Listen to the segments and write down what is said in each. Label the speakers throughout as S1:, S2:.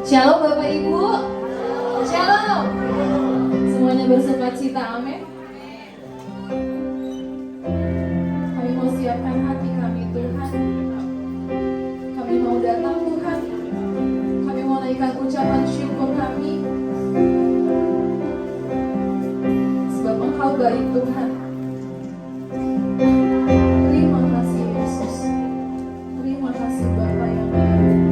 S1: Shalom Bapak Ibu. Shalom. Semuanya bersukacita, amin. Kami mau siapkan hati kami Tuhan. Kami mau datang Tuhan. Kami mau naikkan ucapan syukur kami. Sebab Engkau baik Tuhan. Terima kasih Yesus. Terima kasih Bapa yang baik.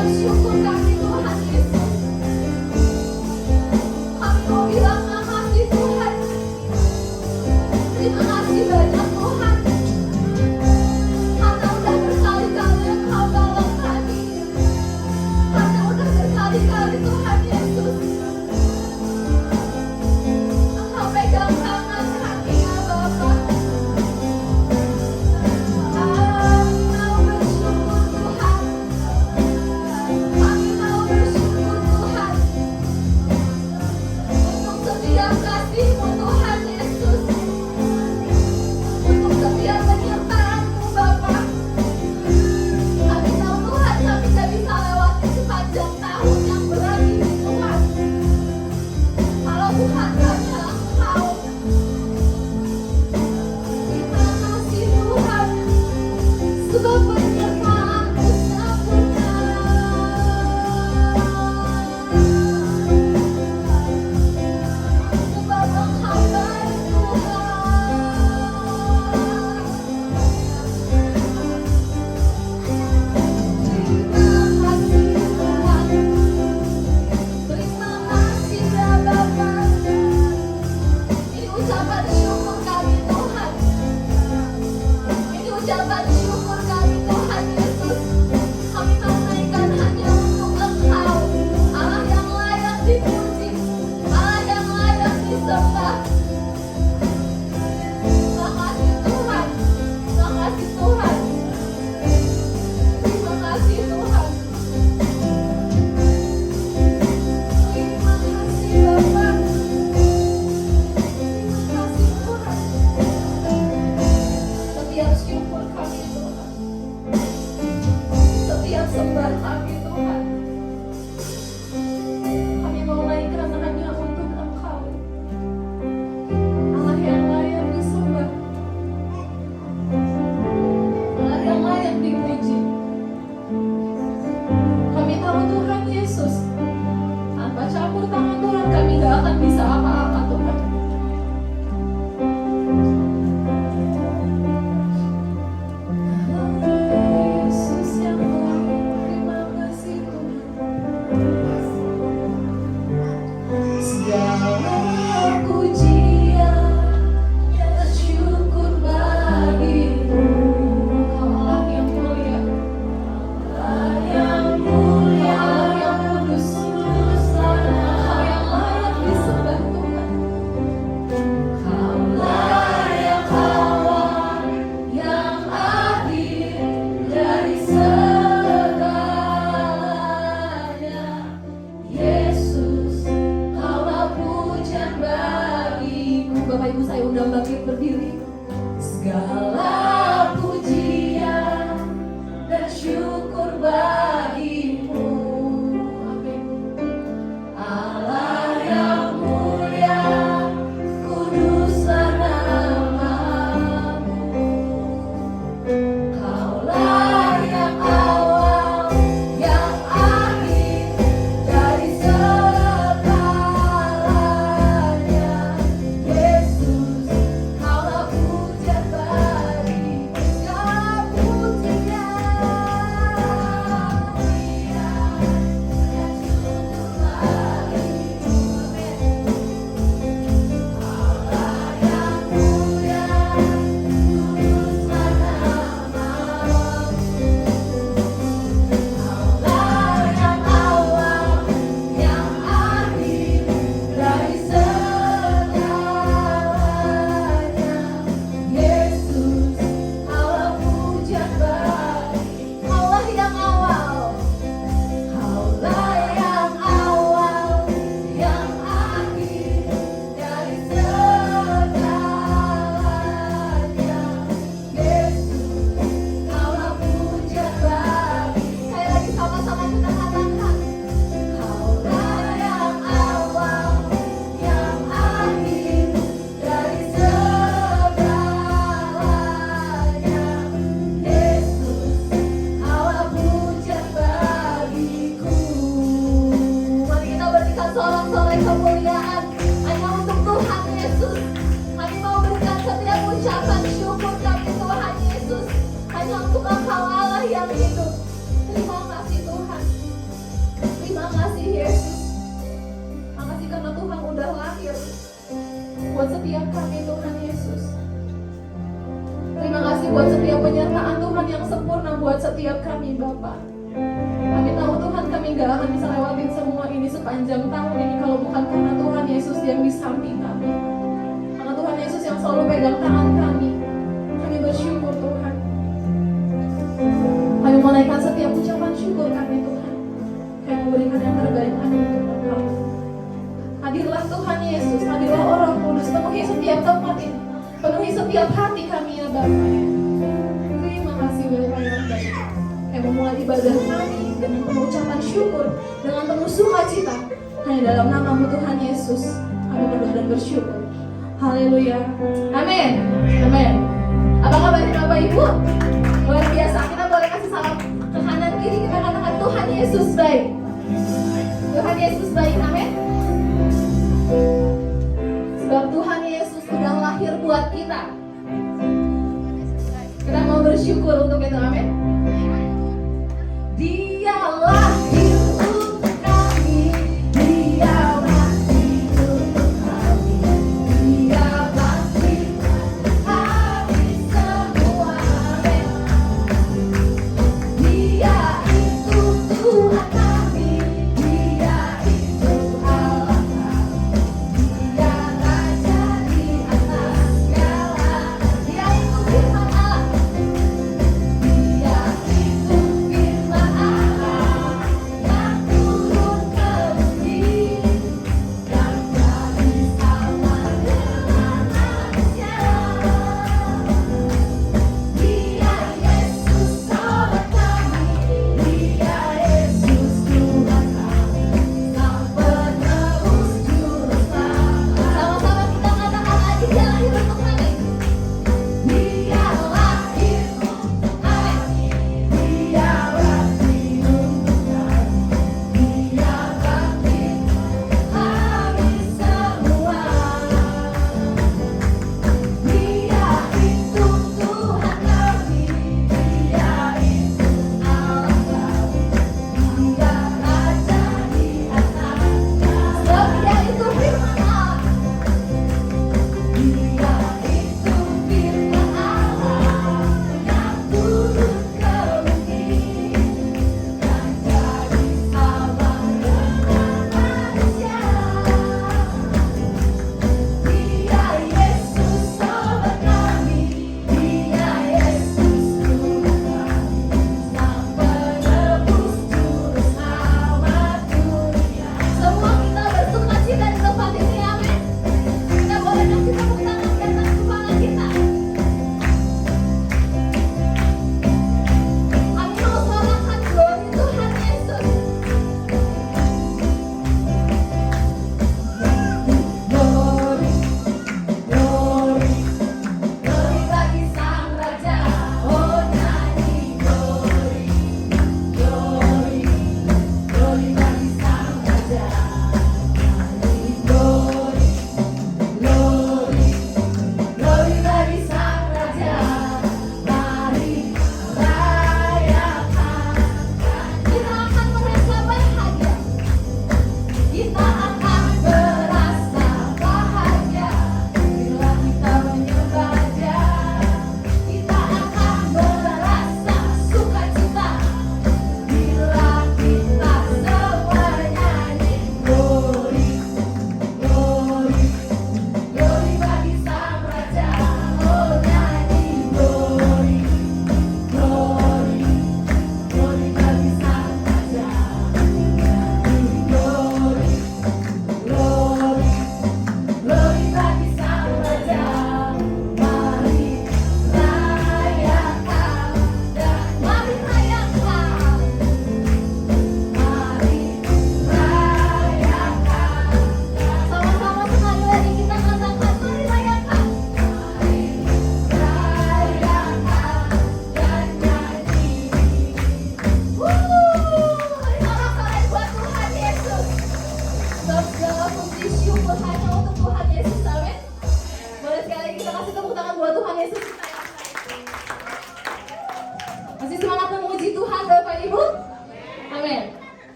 S1: Setiap syukur kami Tuhan Yesus, kami mau bilang makasih Tuhan. Terima kasih banyak Tuhan, karena udah berkali-kali Engkau tolong kami, karena udah berkali-kali Tuhan Yesus Engkau pegang tangan kami ya Bapa. Kami mau bersyukur Tuhan, kami mau bersyukur Tuhan untuk setiap kasih-Mu Tuhan Yesus, untuk setiap penyertaan-Mu Bapa. Kami tahu Tuhan kami tidak bisa lewati sepanjang tahun yang berat ini Tuhan, kalau Tuhan hanya Engkau. Terima kasih Tuhan, sebab penyertaan-Mu sempurna. Sebab Engkau baik Tuhan. Terima kasih Tuhan, terima kasih ya Bapa. Ini ucapan syukur kami Tuhan, ini ucapan syukur kami Tuhan Yesus. Kami mau naikkan hanya untuk Engkau, Allah yang layak dipuji, Allah yang layak disembah. Terima kasih Tuhan, terima kasih Tuhan, terima kasih Tuhan, terima kasih Bapa, terima kasih Tuhan. Setiap syukur kami Tuhan, setiap sembah kami Tuhan, kami mau naikkan hanya untuk Engkau, Allah yang layak disembah, Allah yang layak dipuji. Kami tahu Tuhan Yesus, tanpa campur tangan Tuhan kami gak akan bisa apa-apa Tuhan. Yesus yang baik, terima kasih. buat setiap kami Tuhan Yesus. Terima kasih buat setiap penyertaan Tuhan yang sempurna buat setiap kami Bapa. Kami tahu Tuhan kami gak akan bisa lewatin semua ini sepanjang tahun ini kalau bukan karena Tuhan Yesus yang di samping kami. Karena Tuhan Yesus yang selalu pegang tangan kami. Kami bersyukur Tuhan. Kami menaikkan setiap ucapan syukur kami Tuhan. Kami memberikan yang terbaik kami untuk Engkau. Hadirlah Tuhan Yesus, hadirlah Roh Kudus, penuhi setiap tempat ini, penuhi setiap hati kami ya Bapa. Terima kasih Bapa yang baik. Kami memulai ibadah kami dengan penuh ucapan syukur, dengan penuh sukacita. Hanya dalam nama Tuhan Yesus kami berdoa dan bersyukur. Haleluya. Amin. Amin. Apa kabar Bapak Ibu? Luar biasa. Kita boleh kasih salam ke kanan kiri, kita katakan Tuhan Yesus baik. Tuhan Yesus baik. Amin. Sebab Tuhan Yesus sudah lahir buat kita. Kita mau bersyukur untuk itu. Amin. Dia lahir untuk kami, Dia mati untuk kami, Dia bangkitkan hari semua. Dia itu Tuhan kami, Dia itu Allah kami, Dia Raja di atas segala. Dia itu Firman Allah, Dia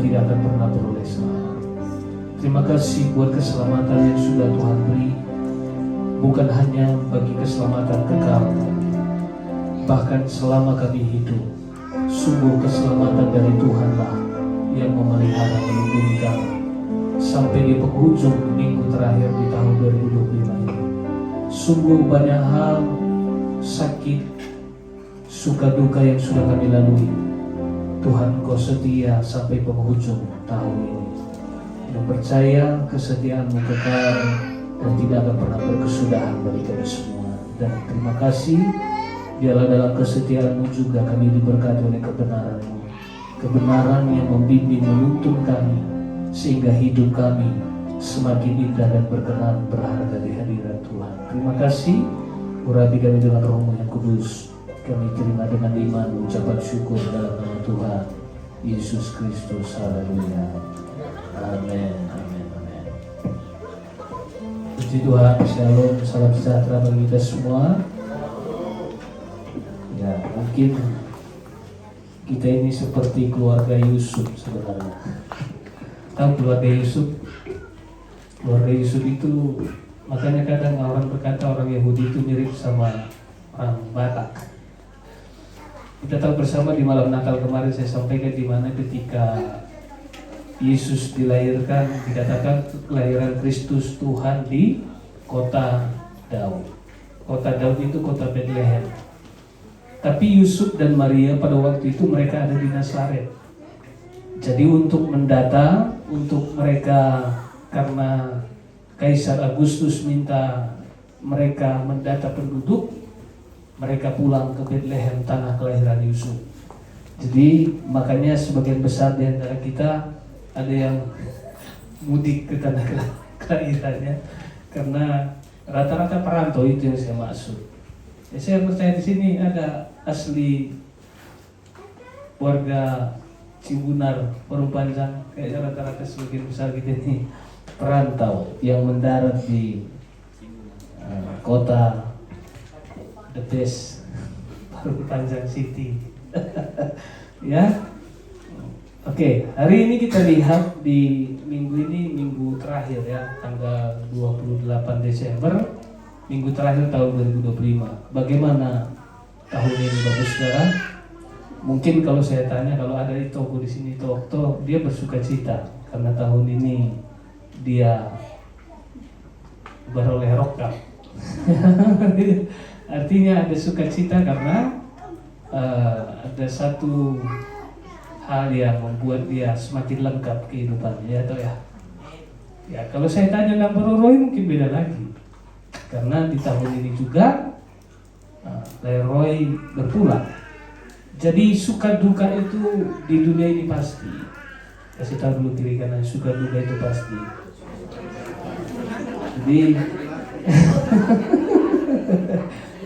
S2: tidak akan pernah beroleh selamat. Terima kasih buat keselamatan yang sudah Tuhan beri, bukan hanya bagi keselamatan kekal, bahkan selama kami hidup. Sungguh keselamatan dari Tuhanlah yang memelihara melindungi kami sampai di penghujung minggu terakhir di tahun 2025 ini. Sungguh banyak hal, sakit, suka duka yang sudah kami lalui. Tuhan, Kau setia sampai penghujung tahun ini. Kami percaya kesetiaan-Mu kekal dan tidak akan pernah berkesudahan bagi kami semua. Dan terima kasih, biarlah dalam kesetiaan-Mu juga kami diberkati oleh kebenaran-Mu, kebenaran yang membimbing menuntun kami sehingga hidup kami semakin indah dan berkenan berharga di hadirat Tuhan. Terima kasih, urapi kami dengan Roh-Mu yang kudus. Kami terima dengan iman ucapan syukur dalam nama Tuhan Yesus Kristus. Haleluya. Amin. Amin. Amin. Puji Tuhan, shalom, salam sejahtera bagi kita semua. Ya, mungkin kita ini seperti keluarga Yusuf sebenarnya. Tahu keluarga Yusuf? Keluarga Yusuf itu, makanya kadang orang berkata orang Yahudi itu mirip sama orang Batak. Kita tahu bersama di malam Natal kemarin saya sampaikan di mana ketika Yesus dilahirkan, dikatakan kelahiran Kristus Tuhan di kota Daud. Kota Daud itu kota Bethlehem. Tapi Yusuf dan Maria pada waktu itu mereka ada di Nazaret. Jadi untuk mendata, untuk mereka, karena Kaisar Agustus minta mereka mendata penduduk, mereka pulang ke Bethlehem, tanah kelahiran Yusuf. Jadi makanya sebagian besar di antara kita ada yang mudik ke tanah kelahirannya, karena rata-rata perantau, itu yang saya maksud. Ya, saya percaya di sini ada asli warga Cibunar, Parungpanjang, kayak rata-rata sebagian besar kita ini perantau yang mendarat di kota The Best, Parungpanjang City. Ya. Oke, hari ini kita lihat di minggu ini, minggu terakhir ya, tanggal 28 Desember, minggu terakhir tahun 2025. Bagaimana tahun ini Bapak Saudara? Mungkin kalau saya tanya, kalau ada di toko di sini toko, dia bersuka cita karena tahun ini dia beroleh rokap. Artinya ada sukacita karena ada satu hal yang membuat dia semakin lengkap kehidupannya, ya atau ya. Ya, kalau saya tanya tentang Roy mungkin beda lagi. Karena di tahun ini juga Roy berpulang. Jadi suka duka itu di dunia ini pasti. Kasih tahu dulu kiri kanan, suka duka itu pasti.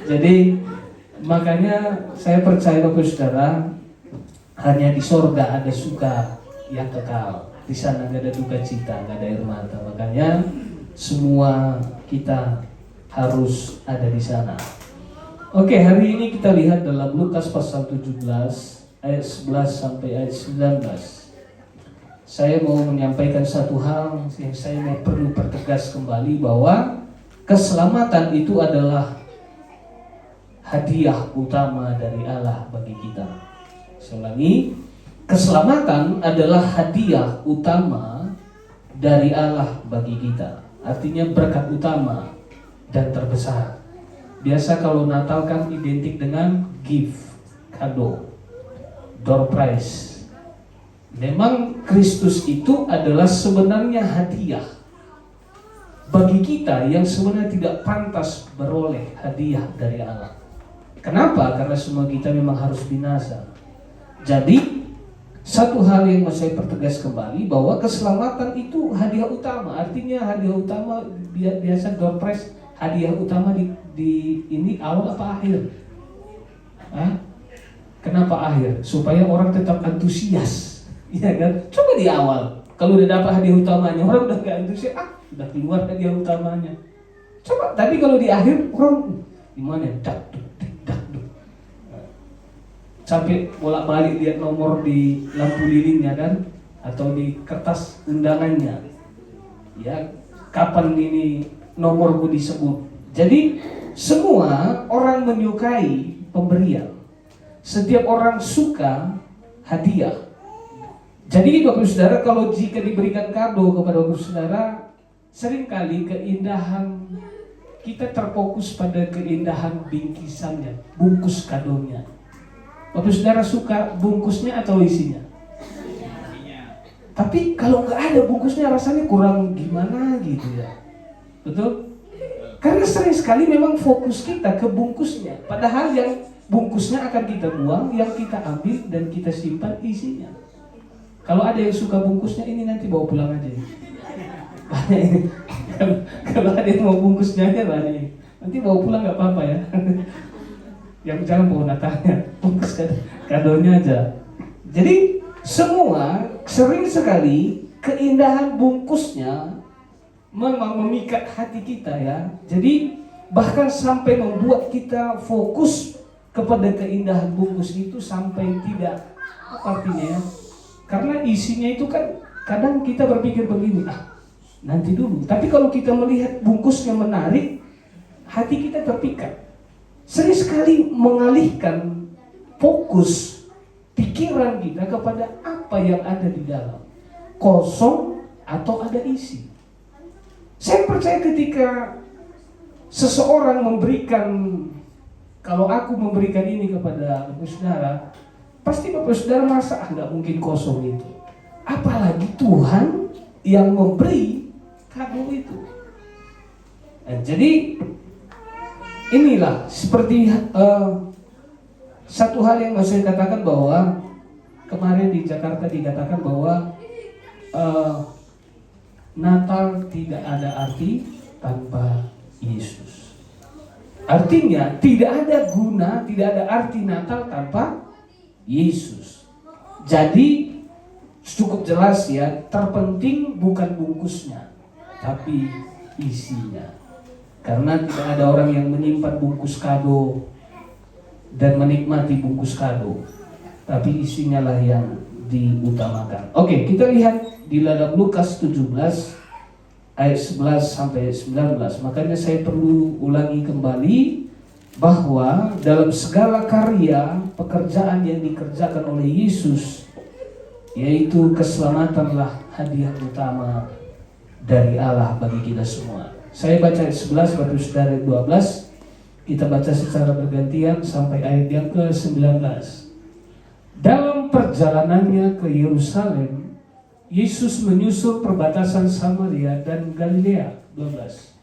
S2: Jadi makanya saya percaya Bapak Saudara, hanya di sorga ada suka yang kekal. Di sana nggak ada duka cita, nggak ada air mata. Makanya semua kita harus ada di sana. Oke, hari ini kita lihat dalam Lukas pasal 17 ayat 11 sampai ayat 19. Saya mau menyampaikan satu hal yang saya perlu pertegas kembali, bahwa keselamatan itu adalah hadiah utama dari Allah bagi kita. Saya ulangi, keselamatan adalah hadiah utama dari Allah bagi kita. Artinya berkat utama dan terbesar. Biasa kalau Natal kan identik dengan gift, kado, door prize. Memang Kristus itu adalah sebenarnya hadiah bagi kita yang sebenarnya tidak pantas beroleh hadiah dari Allah. Kenapa? Karena semua kita memang harus binasa. Jadi satu hal yang mau saya pertegas kembali, bahwa keselamatan itu hadiah utama. Artinya hadiah utama biasa door prize, hadiah utama di ini awal apa akhir? Kenapa akhir? Supaya orang tetap antusias, ya kan? Coba di awal, kalau udah dapat hadiah utamanya, orang udah gak antusias, udah keluar hadiah utamanya. Coba, tapi kalau di akhir orang gimana? Sampai bolak-balik lihat nomor di lampu lilinnya kan, atau di kertas undangannya. Ya, kapan ini nomorku disebut. Jadi semua orang menyukai pemberian. Setiap orang suka hadiah. Jadi Bapak Saudara, kalau jika diberikan kado kepada Bapak Saudara, seringkali keindahan kita terfokus pada keindahan bingkisannya, bungkus kadonya. Bapak Saudara suka bungkusnya atau isinya? Tapi kalau nggak ada bungkusnya rasanya kurang gimana gitu ya. Betul? Karena sering sekali memang fokus kita ke bungkusnya. Padahal yang bungkusnya akan kita buang, yang kita ambil dan kita simpan isinya. Kalau ada yang suka bungkusnya, ini nanti bawa pulang aja. Kalau ada yang mau bungkusnya aja lah nih. Nanti bawa pulang nggak apa-apa ya. Yang jangan bawa Natalnya, bungkus kadonya aja. Jadi semua sering sekali keindahan bungkusnya memang memikat hati kita ya. Jadi bahkan sampai membuat kita fokus kepada keindahan bungkus itu sampai tidak apa artinya ya. Karena isinya itu kan kadang kita berpikir begini, nanti dulu. Tapi kalau kita melihat bungkusnya menarik, hati kita terpikat. Sering sekali mengalihkan fokus pikiran kita kepada apa yang ada di dalam. Kosong atau ada isi. Saya percaya ketika seseorang memberikan, kalau aku memberikan ini kepada Bapak Saudara, pasti Bapak Saudara merasa nggak mungkin kosong itu. Apalagi Tuhan yang memberi kado itu. Nah, jadi inilah seperti satu hal yang saya katakan bahwa kemarin di Jakarta dikatakan bahwa Natal tidak ada arti tanpa Yesus. Artinya tidak ada guna, tidak ada arti Natal tanpa Yesus. Jadi cukup jelas ya, terpenting bukan bungkusnya, tapi isinya. Karena tidak ada orang yang menyimpan bungkus kado dan menikmati bungkus kado, tapi isinya lah yang diutamakan. Oke, kita lihat di dalam Lukas 17 ayat 11 sampai 19. Makanya saya perlu ulangi kembali bahwa dalam segala karya pekerjaan yang dikerjakan oleh Yesus, yaitu keselamatanlah hadiah utama dari Allah bagi kita semua. Saya baca ayat 11, Bapak Saudara 12. Kita baca secara bergantian sampai ayat yang ke-19. Dalam perjalanannya ke Yerusalem, Yesus menyusul perbatasan Samaria dan Galilea. 12.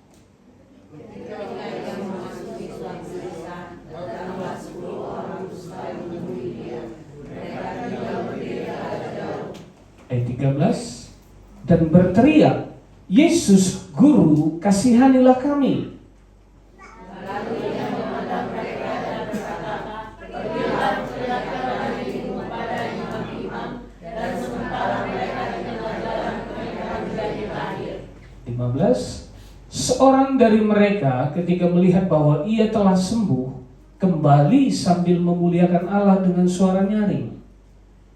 S2: Ayat 13. Dan berteriak, Yesus, Guru, kasihanilah kami. Seorang dari mereka ketika melihat bahwa ia telah sembuh, kembali sambil memuliakan Allah dengan suara nyaring.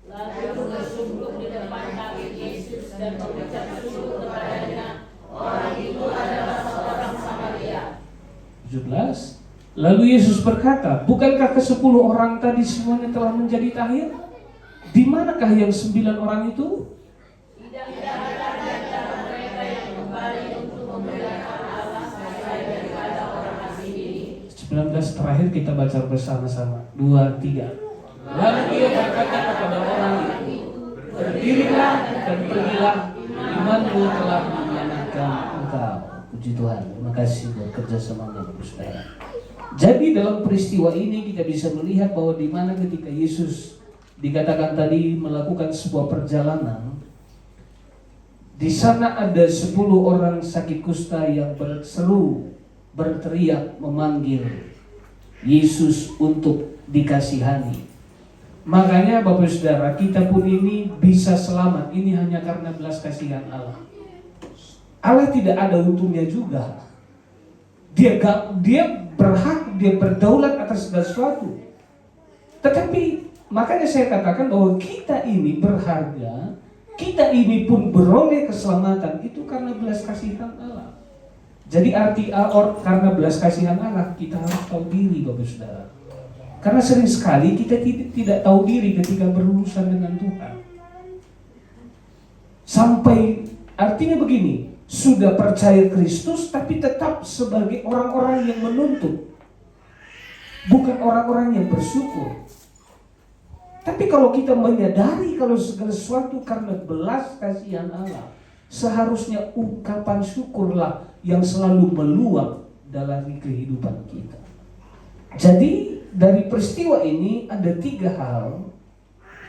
S2: Lalu bersungguh di depan kaki Yesus dan mengucap syukur kepadanya. Orang itu adalah seorang Samaria. 17. Lalu Yesus berkata, bukankah ke-10 orang tadi semuanya telah menjadi tahir? Di manakah yang 9 orang itu? Tidak ada di antara mereka yang kembali untuk memuliakan Allah selain daripada orang asing ini. 19 terakhir kita baca bersama-sama. 2, 3. Lalu ia berkata kepada orang itu, berdirilah dan pergilah, imanmu telah menyelamatkan engkau. Puji Tuhan, terima kasih buat kerjasamanya Bapak Saudara. Jadi dalam peristiwa ini kita bisa melihat bahwa di mana ketika Yesus dikatakan tadi melakukan sebuah perjalanan, di sana ada 10 orang sakit kusta yang berseru, berteriak, memanggil Yesus untuk dikasihani. Makanya Bapak Saudara, kita pun ini bisa selamat, ini hanya karena belas kasihan Allah. Allah tidak ada untungnya juga. Dia berhak, dia berdaulat atas segala sesuatu. Tetapi makanya saya katakan bahwa kita ini berharga Kita ini pun beroleh keselamatan itu karena belas kasihan Allah. Jadi karena belas kasihan Allah kita harus tahu diri, Bapak Saudara. Karena sering sekali kita tidak tahu diri ketika berurusan dengan Tuhan. Sampai artinya begini, sudah percaya Kristus tapi tetap sebagai orang-orang yang menuntut, bukan orang-orang yang bersyukur. Tapi kalau kita menyadari kalau segala sesuatu karena belas kasihan Allah, seharusnya ungkapan syukurlah yang selalu meluap dalam kehidupan kita. Jadi dari peristiwa ini ada 3 hal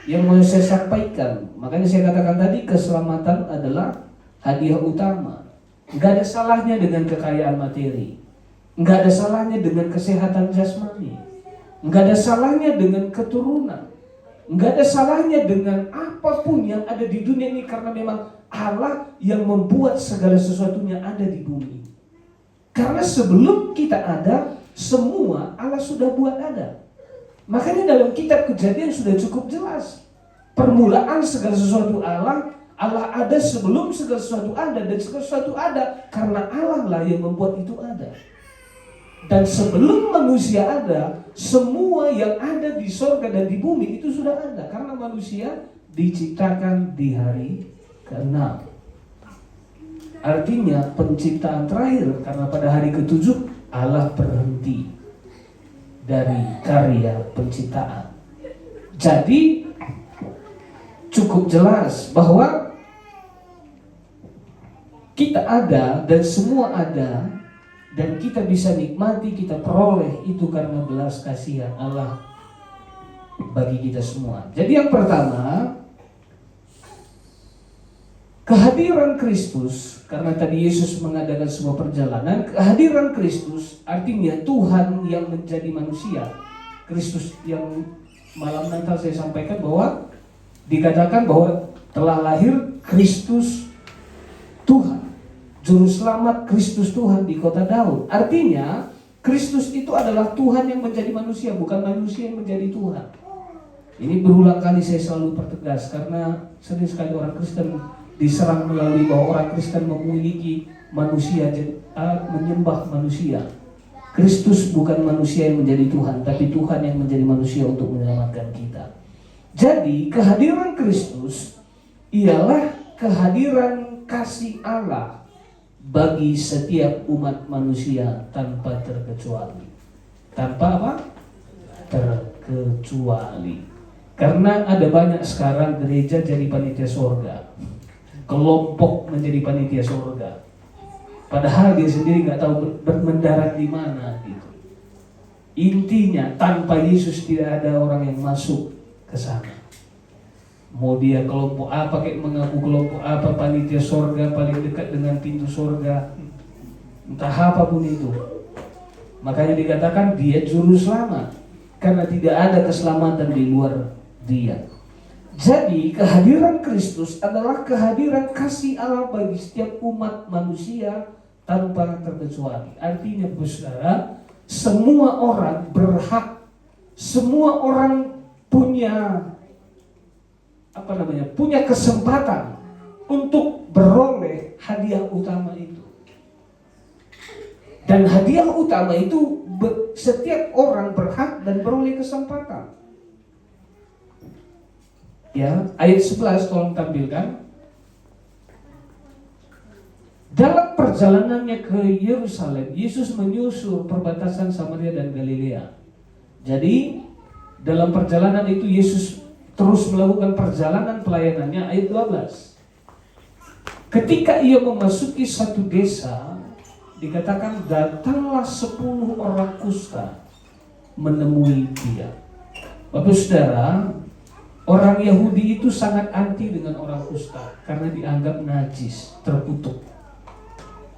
S2: yang mau saya sampaikan. Makanya saya katakan tadi keselamatan adalah hadiah utama. Enggak ada salahnya dengan kekayaan materi, enggak ada salahnya dengan kesehatan jasmani, enggak ada salahnya dengan keturunan, enggak ada salahnya dengan apapun yang ada di dunia ini, karena memang Allah yang membuat segala sesuatunya ada di bumi. Karena sebelum kita ada, semua Allah sudah buat ada. Makanya dalam kitab Kejadian sudah cukup jelas. Permulaan segala sesuatu Allah ada sebelum segala sesuatu ada, dan segala sesuatu ada karena Allah lah yang membuat itu ada. Dan sebelum manusia ada, semua yang ada di sorga dan di bumi itu sudah ada, karena manusia diciptakan di hari ke-6. Artinya penciptaan terakhir, karena pada hari ke-7 Allah berhenti dari karya penciptaan. Jadi cukup jelas bahwa kita ada dan semua ada, dan kita bisa nikmati, kita peroleh itu karena belas kasihan Allah bagi kita semua. Jadi yang pertama, kehadiran Kristus. Karena tadi Yesus mengadakan sebuah perjalanan, kehadiran Kristus artinya Tuhan yang menjadi manusia. Kristus yang malam Natal saya sampaikan bahwa dikatakan bahwa telah lahir Kristus Tuhan, Juru Selamat Kristus Tuhan di kota Daud. Artinya Kristus itu adalah Tuhan yang menjadi manusia, bukan manusia yang menjadi Tuhan. Ini berulang kali saya selalu pertegas, karena sering sekali orang Kristen diserang melalui bahwa orang Kristen memiliki manusia, menyembah manusia. Kristus bukan manusia yang menjadi Tuhan, tapi Tuhan yang menjadi manusia untuk menyelamatkan kita. Jadi kehadiran Kristus ialah kehadiran kasih Allah bagi setiap umat manusia tanpa terkecuali. Tanpa apa? Terkecuali. Karena ada banyak sekarang gereja jadi panitia surga, kelompok menjadi panitia surga, padahal dia sendiri nggak tahu mendarat di mana gitu. Intinya tanpa Yesus tidak ada orang yang masuk ke sana. Mau dia kelompok apa, kayak mengaku kelompok apa, panitia surga paling dekat dengan pintu surga, entah apapun itu. Makanya dikatakan dia juru selamat, karena tidak ada keselamatan di luar dia. Jadi kehadiran Kristus adalah kehadiran kasih Allah bagi setiap umat manusia tanpa terkecuali. Artinya, saudara, semua orang berhak, semua orang punya punya kesempatan untuk beroleh hadiah utama itu. Dan hadiah utama itu setiap orang berhak dan beroleh kesempatan. Ya, ayat 11 tolong tampilkan. Dalam perjalanannya ke Yerusalem, Yesus menyusur perbatasan Samaria dan Galilea. Jadi dalam perjalanan itu Yesus terus melakukan perjalanan pelayanannya. Ayat 12. Ketika ia memasuki satu desa, dikatakan datanglah 10 orang kusta menemui dia. Bapak Saudara, orang Yahudi itu sangat anti dengan orang kusta karena dianggap najis, terkutuk.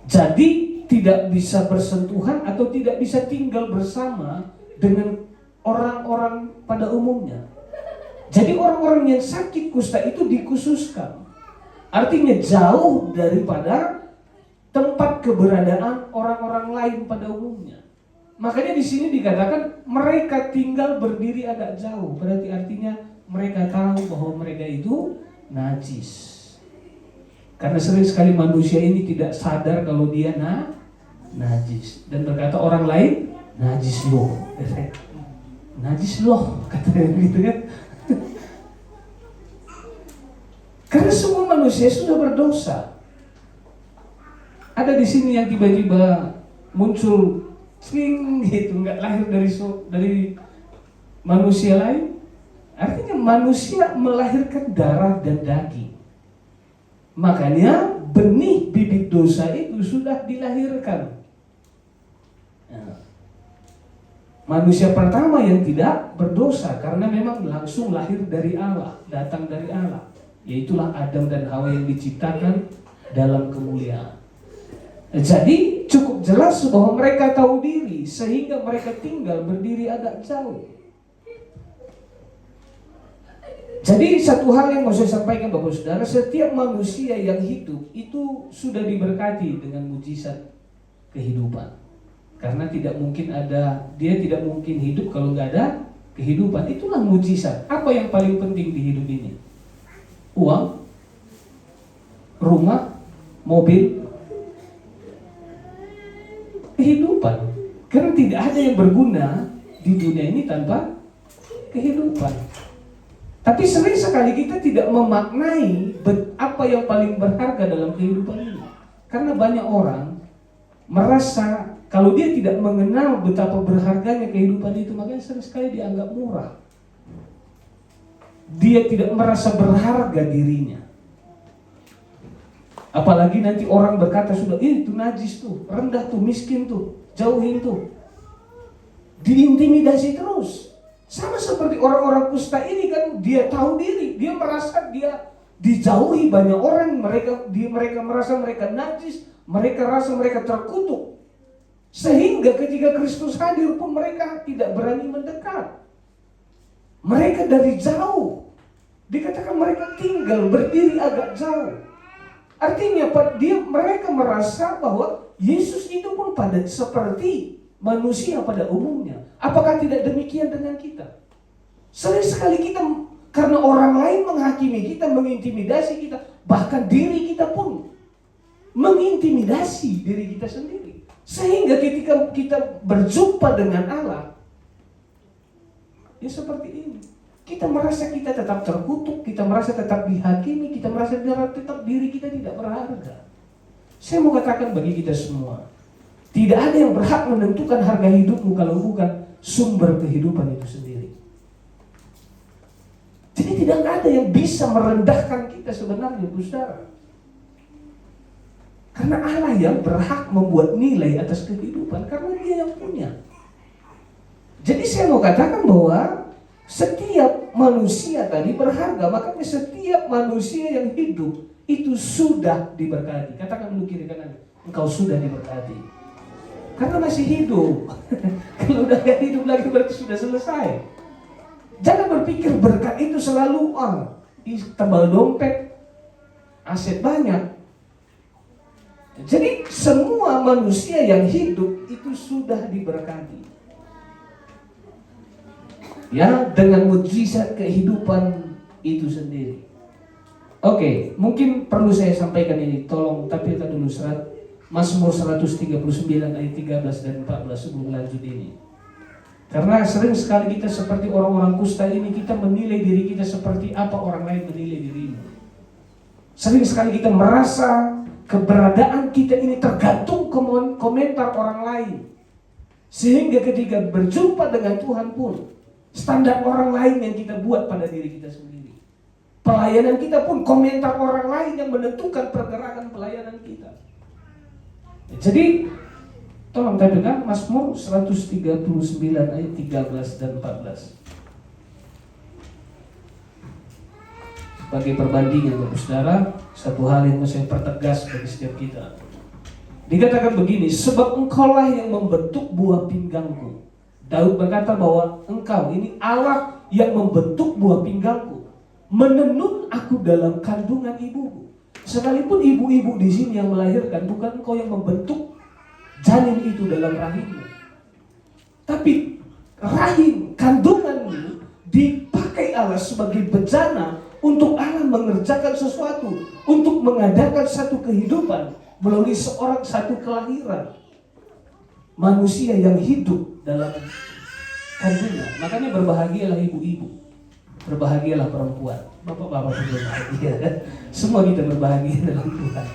S2: Jadi tidak bisa bersentuhan atau tidak bisa tinggal bersama dengan orang-orang pada umumnya. Jadi orang-orang yang sakit kusta itu dikhususkan. Artinya jauh daripada tempat keberadaan orang-orang lain pada umumnya. Makanya di sini dikatakan mereka tinggal berdiri agak jauh. Berarti artinya mereka tahu bahwa mereka itu najis. Karena sering sekali manusia ini tidak sadar kalau dia najis dan berkata orang lain najis loh, najis loh katanya gitu kan. Karena semua manusia sudah berdosa. Ada di sini yang tiba-tiba muncul swing gitu, nggak lahir dari manusia lain. Artinya manusia melahirkan darah dan daging. Makanya benih bibit dosa itu sudah dilahirkan. Nah, manusia pertama yang tidak berdosa karena memang langsung lahir dari Allah, datang dari Allah. Yaitulah Adam dan Hawa yang diciptakan dalam kemuliaan. Jadi cukup jelas bahwa mereka tahu diri sehingga mereka tinggal berdiri agak jauh. Jadi satu hal yang mau saya sampaikan Bapak Saudara, setiap manusia yang hidup itu sudah diberkati dengan mujizat kehidupan. Karena dia tidak mungkin hidup kalau nggak ada kehidupan. Itulah mujizat. Apa yang paling penting di hidup ini? Uang, rumah, mobil, kehidupan. Karena tidak ada yang berguna di dunia ini tanpa kehidupan. Tapi sering sekali kita tidak memaknai apa yang paling berharga dalam kehidupan ini. Karena banyak orang merasa kalau dia tidak mengenal betapa berharganya kehidupan itu, makanya sering sekali dianggap murah. Dia tidak merasa berharga dirinya. Apalagi nanti orang berkata sudah, itu najis tuh, rendah tuh, miskin tuh, jauhin tuh. Diintimidasi terus. Sama seperti orang-orang kusta ini kan, dia tahu diri, dia merasa dia dijauhi banyak orang, mereka merasa mereka najis, mereka rasa mereka terkutuk. Sehingga ketika Kristus hadir pun mereka tidak berani mendekat. Mereka dari jauh, dikatakan mereka tinggal berdiri agak jauh. Artinya mereka merasa bahwa Yesus itu pun seperti manusia pada umumnya. Apakah tidak demikian dengan kita? Sering sekali kita karena orang lain menghakimi kita, mengintimidasi kita, bahkan diri kita pun mengintimidasi diri kita sendiri. Sehingga ketika kita berjumpa dengan Allah, ya seperti ini. Kita merasa kita tetap terkutuk, kita merasa tetap dihakimi, kita merasa tetap diri kita tidak berharga. Saya mau katakan bagi kita semua, tidak ada yang berhak menentukan harga hidupmu kalau bukan sumber kehidupan itu sendiri. Jadi tidak ada yang bisa merendahkan kita sebenarnya, saudara. Karena Allah yang berhak membuat nilai atas kehidupan, karena Dia yang punya. Jadi saya mau katakan bahwa setiap manusia tadi berharga, makanya setiap manusia yang hidup itu sudah diberkati. Katakan dulu kiri kanan, engkau sudah diberkati. Karena masih hidup. Kalau udah gak hidup lagi berarti sudah selesai. Jangan berpikir berkat itu selalu tebal dompet, aset banyak. Jadi semua manusia yang hidup itu sudah diberkati. Ya, dengan mujizat kehidupan itu sendiri. Oke, mungkin perlu saya sampaikan ini, tolong tampilkan dulu Mazmur 139 ayat 13 dan 14 sebelum lanjut ini. Karena sering sekali kita seperti orang-orang kusta ini, kita menilai diri kita seperti apa orang lain menilai dirimu. Sering sekali kita merasa keberadaan kita ini tergantung komentar orang lain. Sehingga ketika berjumpa dengan Tuhan pun, standar orang lain yang kita buat pada diri kita sendiri. Pelayanan kita pun komentar orang lain yang menentukan pergerakan pelayanan kita. Jadi tolong tampilkan Mazmur 139 ayat 13 dan 14. Sebagai perbandingan Bapak Saudara, satu hal yang saya pertegas bagi setiap kita. Dikatakan begini, sebab engkaulah yang membentuk buah pinggangku. Daud berkata bahwa engkau ini Allah yang membentuk buah pinggangku, menenun aku dalam kandungan ibuku. Sekalipun ibu-ibu di sini yang melahirkan, bukan engkau yang membentuk janin itu dalam rahimmu, tapi rahim kandunganmu dipakai Allah sebagai bejana untuk Allah mengerjakan sesuatu, untuk mengadakan satu kehidupan melalui satu kelahiran manusia yang hidup dalam kandungan. Makanya berbahagialah ibu-ibu, berbahagialah perempuan, bapak-bapak berbahagia, semua kita berbahagia dalam Tuhan.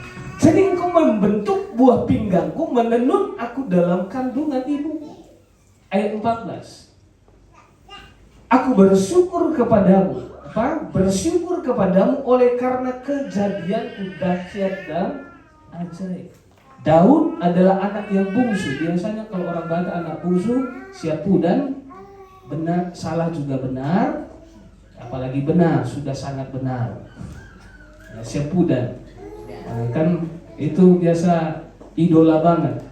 S2: Jadi engkau membentuk buah pinggangku, menenun aku dalam kandungan ibuku. Ayat 14. Aku bersyukur kepadamu. Bersyukur kepadamu oleh karena kejadianku dahsyat dan ajaib. Daud adalah anak yang bungsu. Biasanya kalau orang Batak anak bungsu siap dan benar, salah juga benar, apalagi benar sudah sangat benar. Ya, siap dan kan itu biasa idola banget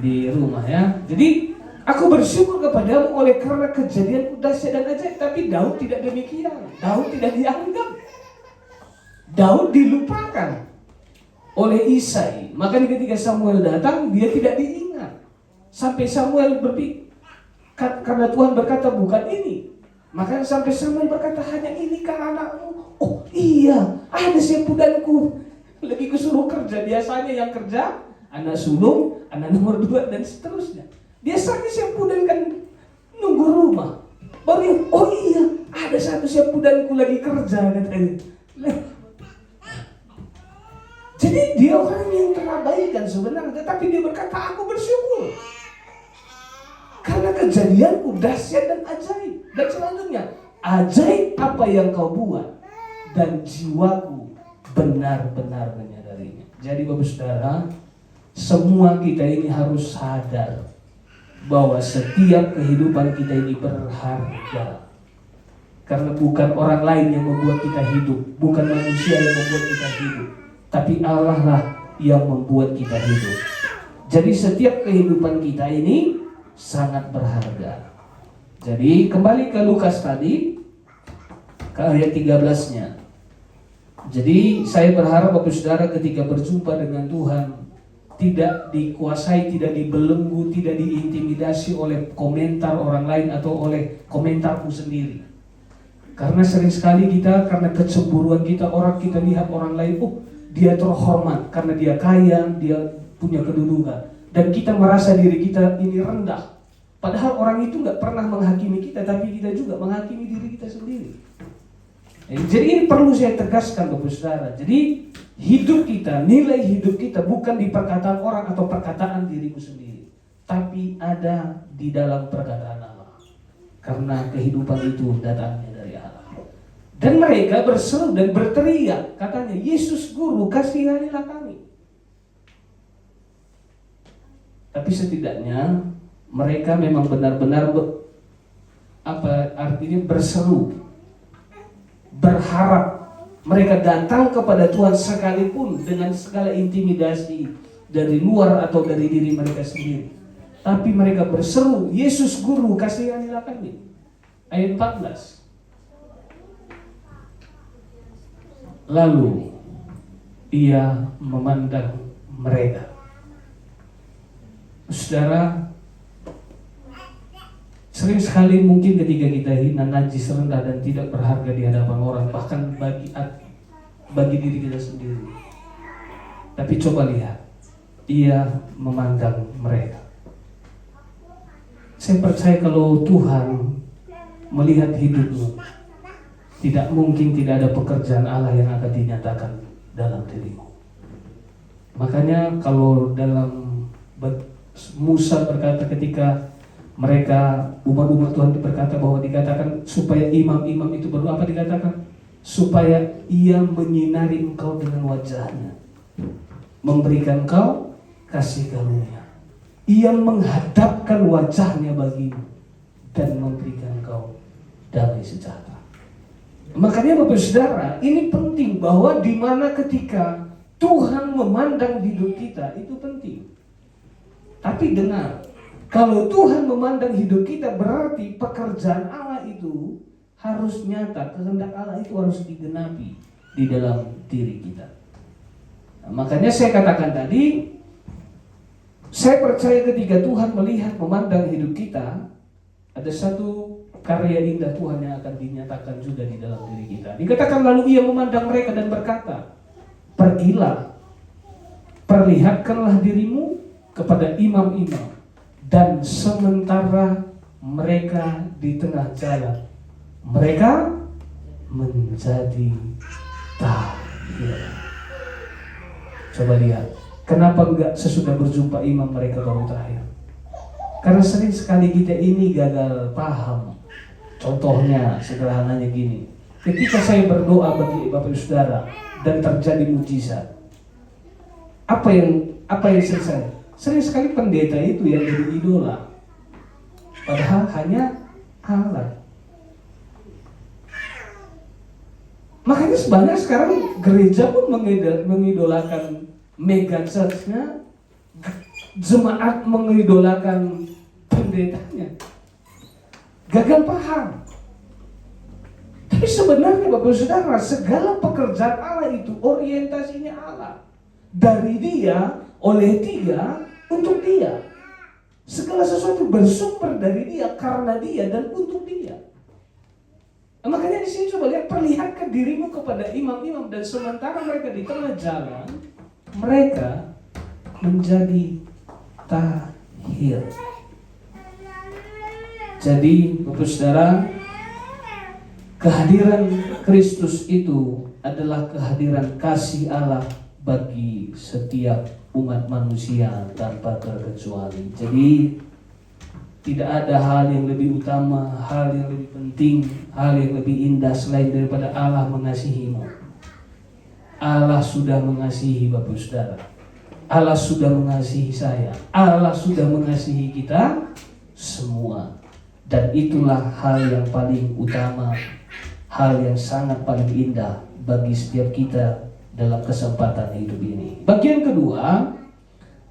S2: di rumah ya. Jadi aku bersyukur kepadamu oleh karena kejadianku dahsyat dan ajaib. Tapi Daud tidak demikian. Daud tidak dianggap. Daud dilupakan oleh Isai. Makanya ketika Samuel datang, dia tidak diingat. Sampai Samuel berpikir, karena Tuhan berkata bukan ini. Makanya sampai Samuel berkata, hanya ini kan anakmu. Oh iya, ada simpudanku. Lagi kesuruh kerja. Biasanya yang kerja anak sulung, anak nomor 2 dan seterusnya. Dia sakit simpudan kan nunggu rumah. Baru oh iya, ada satu simpudanku lagi kerja katanya. Jadi dia orang yang terabaikan sebenarnya, tetapi dia berkata aku bersyukur karena kejadianku dahsyat dan ajaib. Dan selanjutnya, ajaib apa yang kau buat dan jiwaku benar-benar menyadarinya. Jadi Bapak Saudara, semua kita ini harus sadar bahwa setiap kehidupan kita ini berharga. Karena bukan orang lain yang membuat kita hidup, bukan manusia yang membuat kita hidup, tapi Allah lah yang membuat kita hidup. Jadi setiap kehidupan kita ini sangat berharga. Jadi kembali ke Lukas tadi, ke ayat 13-nya. Jadi saya berharap Bapak Saudara ketika berjumpa dengan Tuhan tidak dikuasai, tidak dibelenggu, tidak diintimidasi oleh komentar orang lain atau oleh komentarku sendiri. Karena sering sekali kita, karena kecemburuan kita, kita lihat orang lain, oh dia terhormat karena dia kaya, dia punya kedudukan. Dan kita merasa diri kita ini rendah. Padahal orang itu gak pernah menghakimi kita, tapi kita juga menghakimi diri kita sendiri. Jadi ini perlu saya tegaskan Bapak Saudara. Jadi hidup kita, nilai hidup kita bukan di perkataan orang atau perkataan diriku sendiri, tapi ada di dalam perkataan Allah. Karena kehidupan itu datangnya dari Allah. Dan mereka berseru dan berteriak, katanya, Yesus Guru, kasihanilah kami. Tapi setidaknya mereka memang benar-benar berseru, berharap. Mereka datang kepada Tuhan sekalipun dengan segala intimidasi dari luar atau dari diri mereka sendiri. Tapi mereka berseru, Yesus Guru, kasihanilah kami. Ayat 14. Lalu ia memandang mereka. Saudara, sering sekali mungkin ketika kita hina, najis, rendah dan tidak berharga di hadapan orang, bahkan bagi diri kita sendiri. Tapi coba lihat, ia memandang mereka. Saya percaya kalau Tuhan melihat hidupmu, tidak mungkin tidak ada pekerjaan Allah yang akan dinyatakan dalam dirimu. Makanya kalau dalam Musa berkata ketika mereka umat-umat Tuhan itu berkata bahwa dikatakan supaya imam-imam itu berdoa, apa dikatakan? Supaya ia menyinari engkau dengan wajahnya, memberikan engkau kasih karunia. Ia menghadapkan wajahnya bagimu dan memberikan engkau damai sejahtera. Makanya Bapak Saudara, ini penting bahwa di mana ketika Tuhan memandang hidup kita itu penting. Tapi dengar, kalau Tuhan memandang hidup kita berarti pekerjaan Allah itu harus nyata, kehendak Allah itu harus digenapi di dalam diri kita. Nah, makanya saya katakan tadi, saya percaya ketika Tuhan melihat memandang hidup kita, ada satu karya indah Tuhan yang akan dinyatakan juga di dalam diri kita. Dikatakan lalu ia memandang mereka dan berkata, pergilah, perlihatkanlah dirimu kepada imam-imam. Dan sementara mereka di tengah jalan, mereka menjadi tahir. Coba lihat, kenapa enggak sesudah berjumpa imam mereka baru tahir? Karena sering sekali kita ini gagal paham. Contohnya sederhananya gini, ketika saya berdoa bagi Bapak Saudara dan terjadi mujizat, apa yang selesai? Sering sekali pendeta itu yang jadi idola, padahal hanya alat. Makanya sebanyak sekarang gereja pun mengidolakan mega church-nya, jemaat mengidolakan pendetanya. Gagal paham. Tapi sebenarnya Bapak Saudara, segala pekerjaan Allah itu orientasinya Allah. Dari Dia, oleh Dia, untuk Dia. Segala sesuatu bersumber dari Dia, karena Dia, dan untuk Dia. Nah, makanya di sini coba lihat, perlihatkan dirimu kepada imam-imam, dan sementara mereka di tengah jalan, mereka menjadi tahir. Jadi, Bapak Saudara, kehadiran Kristus itu adalah kehadiran kasih Allah bagi setiap umat manusia tanpa terkecuali. Jadi tidak ada hal yang lebih utama, hal yang lebih penting, hal yang lebih indah selain daripada Allah mengasihimu. Allah sudah mengasihi Bapak Saudara. Allah sudah mengasihi saya. Allah sudah mengasihi kita semua. Dan itulah hal yang paling utama, hal yang sangat paling indah bagi setiap kita dalam kesempatan hidup ini. Bagian kedua,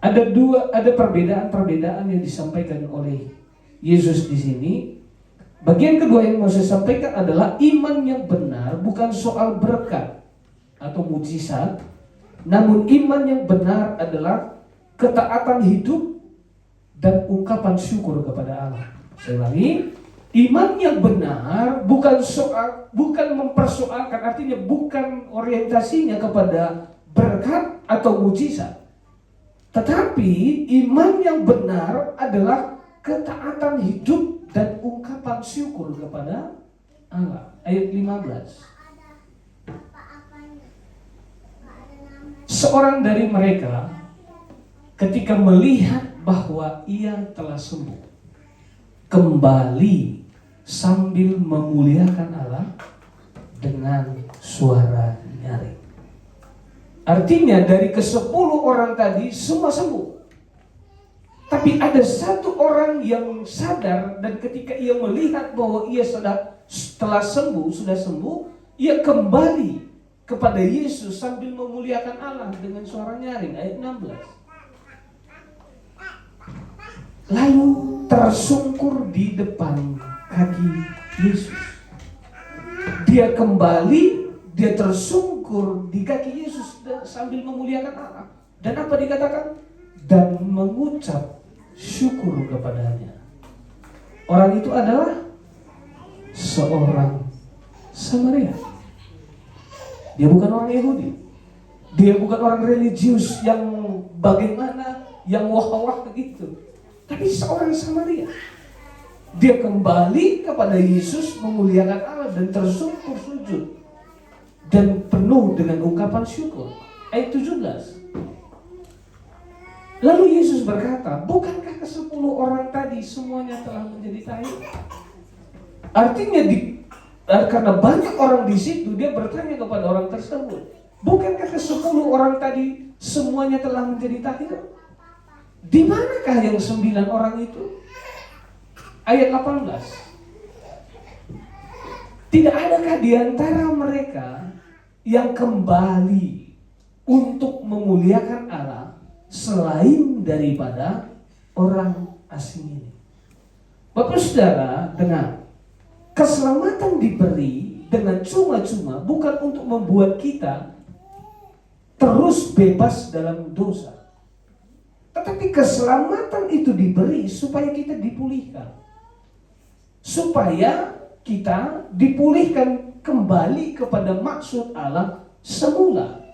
S2: ada perbedaan-perbedaan yang disampaikan oleh Yesus di sini. Bagian kedua yang mau saya sampaikan adalah iman yang benar bukan soal berkat atau mujizat, namun iman yang benar adalah ketaatan hidup dan ungkapan syukur kepada Allah. Saya ulangi, iman yang benar bukan mempersoalkan, artinya bukan orientasinya kepada berkat atau mujizat. Tetapi iman yang benar adalah ketaatan hidup dan ungkapan syukur kepada Allah. Ayat 15. Seorang dari mereka ketika melihat bahwa ia telah sembuh, kembali sambil memuliakan Allah dengan suara nyaring. Artinya dari ke-10 orang tadi semua sembuh. Tapi ada satu orang yang sadar, dan ketika ia melihat bahwa ia telah sembuh, sudah sembuh, ia kembali kepada Yesus sambil memuliakan Allah dengan suara nyaring. Ayat 16. Lalu tersungkur di depan kaki Yesus. Dia kembali, dia tersungkur di kaki Yesus sambil memuliakan Allah. Dan apa dikatakan? Dan mengucap syukur kepadanya. Orang itu adalah seorang Samaria. Dia bukan orang Yahudi. Dia bukan orang religius yang bagaimana, yang wah-wah begitu. Tapi seorang Samaria. Dia kembali kepada Yesus, memuliakan Allah dan tersungkur sujud dan penuh dengan ungkapan syukur. Ayat 17. Lalu Yesus berkata, bukankah ke-10 orang tadi semuanya telah menjadi tahir? Artinya karena banyak orang di situ, dia bertanya kepada orang tersebut, bukankah ke-10 orang tadi semuanya telah menjadi tahir? Di manakah yang 9 orang itu? Ayat 18. Tidak adakah di antara mereka yang kembali untuk memuliakan Allah selain daripada orang asing ini? Bapak Saudara, dengar, keselamatan diberi dengan cuma-cuma bukan untuk membuat kita terus bebas dalam dosa. Tetapi keselamatan itu diberi supaya kita dipulihkan. supaya kita dipulihkan kembali kepada maksud Allah semula.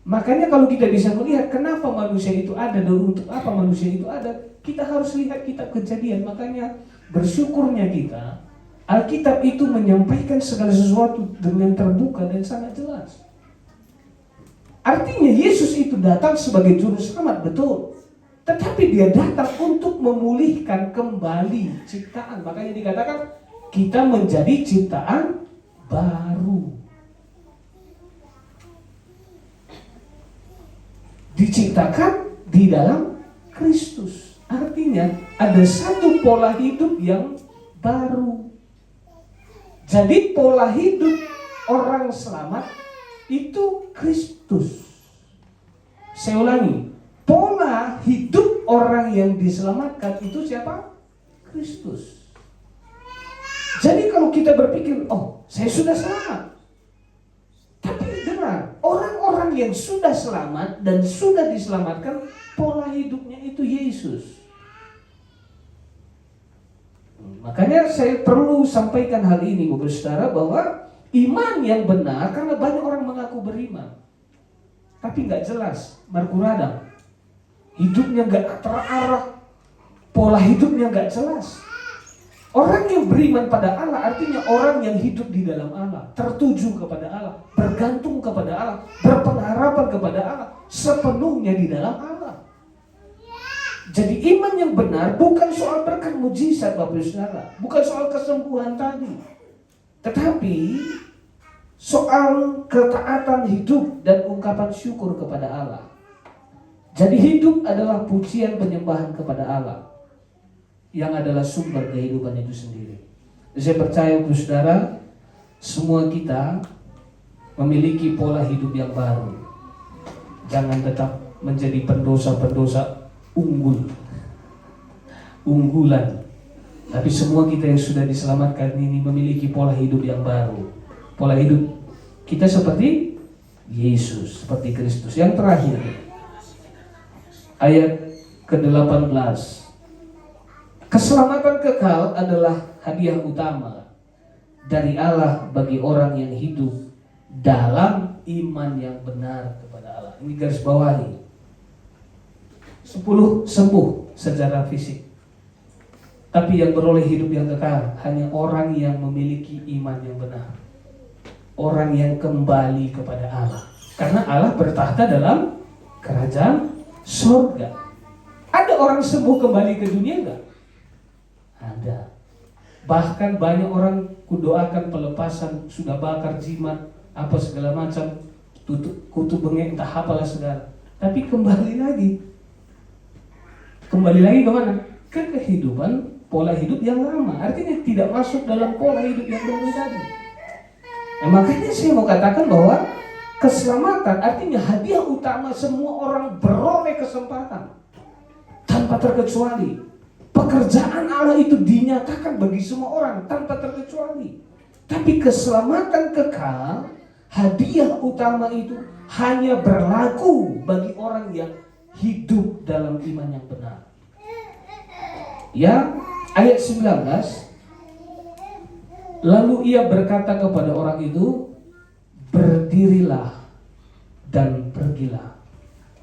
S2: Makanya kalau kita bisa melihat kenapa manusia itu ada dan untuk apa manusia itu ada, kita harus lihat kitab Kejadian. Makanya bersyukurnya kita, Alkitab itu menyampaikan segala sesuatu dengan terbuka dan sangat jelas. Artinya Yesus itu datang sebagai juru selamat, betul. Tetapi dia datang untuk memulihkan kembali ciptaan. Makanya dikatakan kita menjadi ciptaan baru. Diciptakan di dalam Kristus. Artinya ada satu pola hidup yang baru. Jadi pola hidup orang selamat itu Kristus. Saya ulangi, pola hidup orang yang diselamatkan itu siapa? Kristus. Jadi kalau kita berpikir, oh saya sudah selamat. Tapi dengar, orang-orang yang sudah selamat dan sudah diselamatkan, pola hidupnya itu Yesus. Makanya saya perlu sampaikan hal ini, Bapak Saudara, bahwa iman yang benar, karena banyak orang mengaku beriman, tapi nggak jelas markuradam, hidupnya nggak terarah, pola hidupnya nggak jelas. Orang yang beriman pada Allah artinya orang yang hidup di dalam Allah, tertuju kepada Allah, bergantung kepada Allah, berpengharapan kepada Allah, sepenuhnya di dalam Allah. Jadi iman yang benar bukan soal berkat mujizat, Bapak Saudara, bukan soal kesembuhan tadi, tetapi soal ketaatan hidup dan ungkapan syukur kepada Allah. Jadi hidup adalah pujian penyembahan kepada Allah, yang adalah sumber kehidupan itu sendiri. Saya percaya, Bapak Saudara, semua kita memiliki pola hidup yang baru. Jangan tetap menjadi pendosa-pendosa unggulan. Tapi semua kita yang sudah diselamatkan ini memiliki pola hidup yang baru. Pola hidup kita seperti Yesus, seperti Kristus. Yang terakhir, ayat ke-18. Keselamatan kekal adalah hadiah utama dari Allah bagi orang yang hidup dalam iman yang benar kepada Allah. Ini garis bawahi. 10 sembuh secara fisik, tapi yang beroleh hidup yang kekal hanya orang yang memiliki iman yang benar, orang yang kembali kepada Allah, karena Allah bertahta dalam kerajaan surga. Ada orang sembuh kembali ke dunia enggak? Ada. Bahkan banyak orang kudoakan pelepasan, sudah bakar jimat, apa segala macam, kutu bengek, entah apalah segala. Tapi kembali lagi ke mana? Ke kehidupan pola hidup yang lama. Artinya tidak masuk dalam pola hidup yang baru tadi. Makanya saya mau katakan bahwa keselamatan artinya hadiah utama semua orang beroleh kesempatan tanpa terkecuali. Pekerjaan Allah itu dinyatakan bagi semua orang tanpa terkecuali. Tapi keselamatan kekal, hadiah utama itu hanya berlaku bagi orang yang hidup dalam iman yang benar. Ya, ayat 19. Lalu ia berkata kepada orang itu, berdirilah dan pergilah,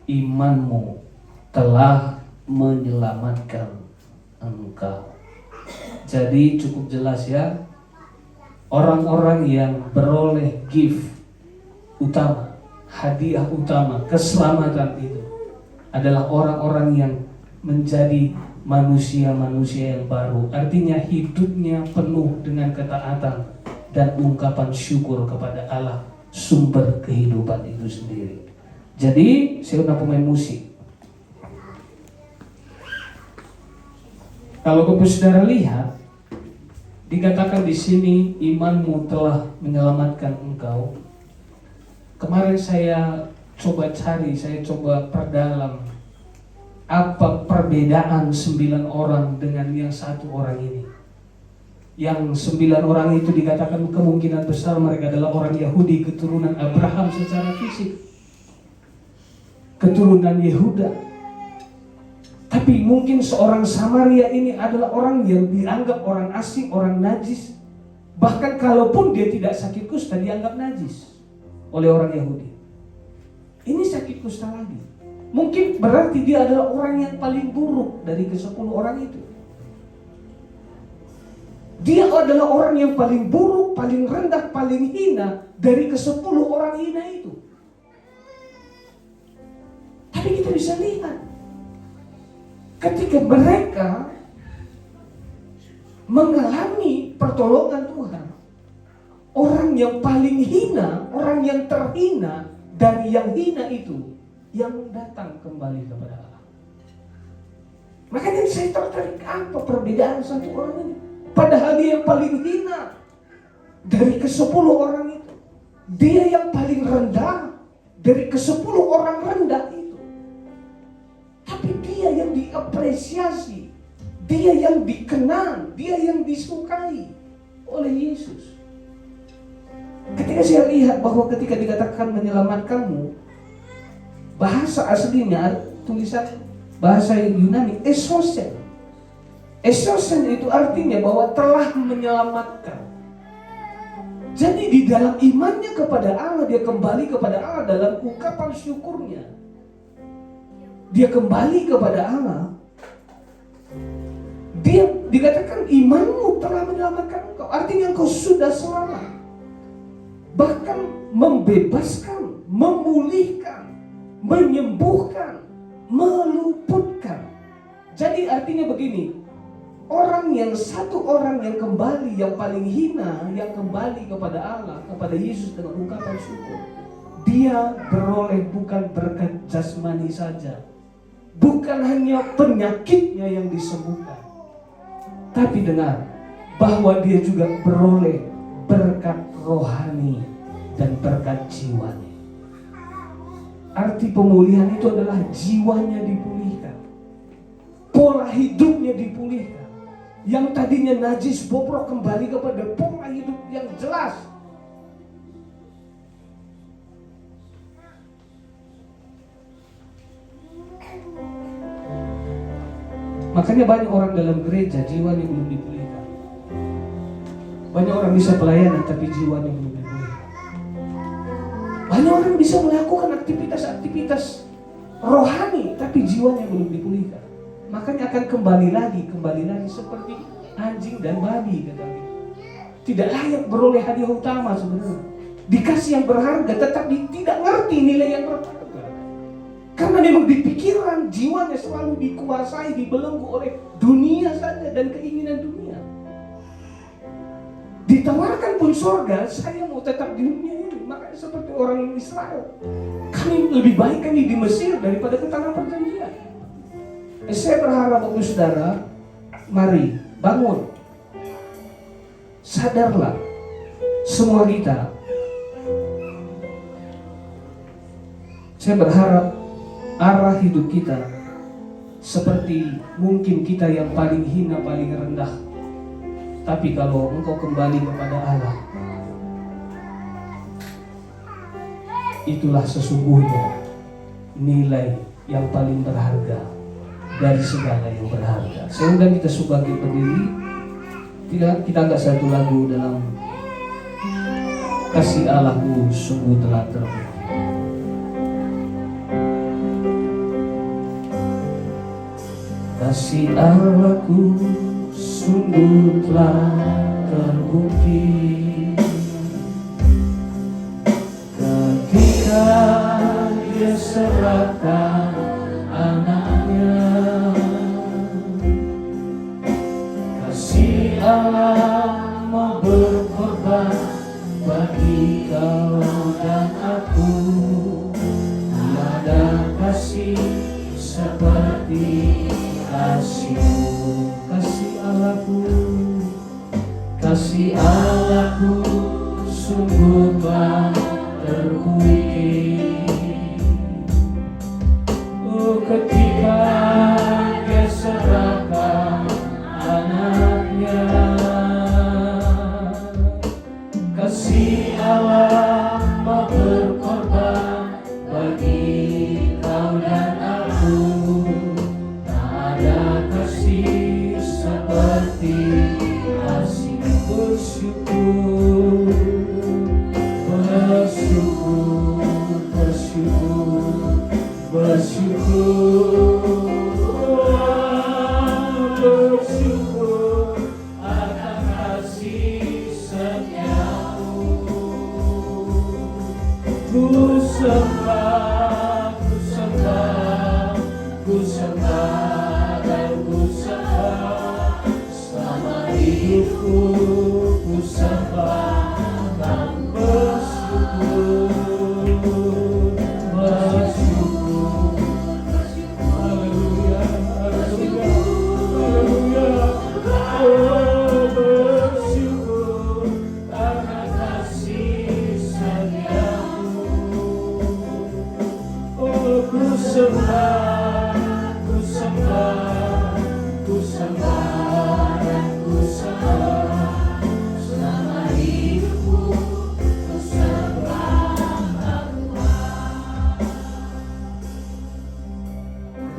S2: imanmu telah menyelamatkan engkau. Jadi cukup jelas ya, orang-orang yang beroleh gift utama, hadiah utama, keselamatan itu adalah orang-orang yang menjadi manusia-manusia yang baru. Artinya hidupnya penuh dengan ketaatan dan ungkapan syukur kepada Allah, sumber kehidupan itu sendiri. Jadi saya udah pemain musik. Kalau Bapak Saudara lihat, dikatakan di sini imanmu telah menyelamatkan engkau. Kemarin saya coba cari, saya coba perdalam apa perbedaan 9 orang dengan yang 1 orang ini. Yang 9 orang itu dikatakan kemungkinan besar mereka adalah orang Yahudi, keturunan Abraham secara fisik, keturunan Yehuda. Tapi mungkin seorang Samaria ini adalah orang yang dianggap orang asing, orang najis. Bahkan kalaupun dia tidak sakit kusta, dianggap najis oleh orang Yahudi. Ini sakit kusta lagi. Mungkin berarti dia adalah orang yang paling buruk dari ke-10 orang itu. Dia adalah orang yang paling buruk, paling rendah, paling hina dari ke-10 orang hina itu. Tapi kita bisa lihat, ketika mereka mengalami pertolongan Tuhan, orang yang paling hina, orang yang terhina dari yang hina itu, yang datang kembali kepada Allah. Makanya saya tertarik, apa perbedaan satu orang ini? Padahal dia yang paling hina dari ke-10 orang itu. Dia yang paling rendah dari ke-10 orang rendah itu. Tapi dia yang diapresiasi, dia yang dikenang, dia yang disukai oleh Yesus. Ketika saya lihat bahwa ketika dikatakan menyelamatkanmu, bahasa aslinya, tulisan bahasa Yunani, esosen. Esosen itu artinya bahwa telah menyelamatkan. Jadi di dalam imannya kepada Allah, dia kembali kepada Allah dalam ungkapan syukurnya. Dia kembali kepada Allah. Dia dikatakan imanmu telah menyelamatkan engkau. Artinya engkau sudah selamat. Bahkan membebaskan, memulihkan, menyembuhkan, meluputkan. Jadi artinya begini, satu orang yang kembali, yang paling hina, yang kembali kepada Allah, kepada Yesus dengan ungkapan syukur, dia beroleh bukan berkat jasmani saja, bukan hanya penyakitnya yang disembuhkan, tapi dengar bahwa dia juga beroleh berkat rohani dan berkat jiwanya. Arti pemulihan itu adalah jiwanya dipulihkan, pola hidupnya dipulihkan. Yang tadinya najis bobrok kembali kepada pola hidup yang jelas. Makanya banyak orang dalam gereja jiwanya belum dipulihkan. Banyak orang bisa pelayanan tapi jiwanya belum dipulihkan. Banyak orang bisa melakukan aktivitas-aktivitas rohani tapi jiwanya belum dipulihkan. Makanya akan kembali lagi seperti anjing dan babi, kata dia. Tidak layak beroleh hadiah utama sebenarnya. Dikasih yang berharga tetapi tidak ngerti nilai yang berharga. Karena memang di pikiran jiwanya selalu dikuasai, dibelenggu oleh dunia saja dan keinginan dunia. Ditawarkan pun surga, saya mau tetap di dunia ini. Makanya seperti orang Israel, kami lebih baik kami di Mesir daripada ke tanah perjanjian. Saya berharap Bapak Saudara, mari bangun, sadarlah semua kita. Saya berharap arah hidup kita seperti mungkin kita yang paling hina, paling rendah. Tapi kalau engkau kembali kepada Allah, itulah sesungguhnya nilai yang paling berharga dari segala yang berharga. Saya undang kita sebagai berdiri. Kita angkat satu lagu dalam Kasih Allahku sungguh telah terbukti. Kasih Allahku sungguh telah terbukti ketika Dia serahkan anaknya. Kasih Allah mau berkorban bagi kau dan aku. Tiada kasih seperti kasih-Mu. Kasih Allahku, kasih Allahku sungguh telah terbukti. Oh, ketika Dia serahkan anaknya. Kasih Allah mau berkorban bagi kau dan aku. Tak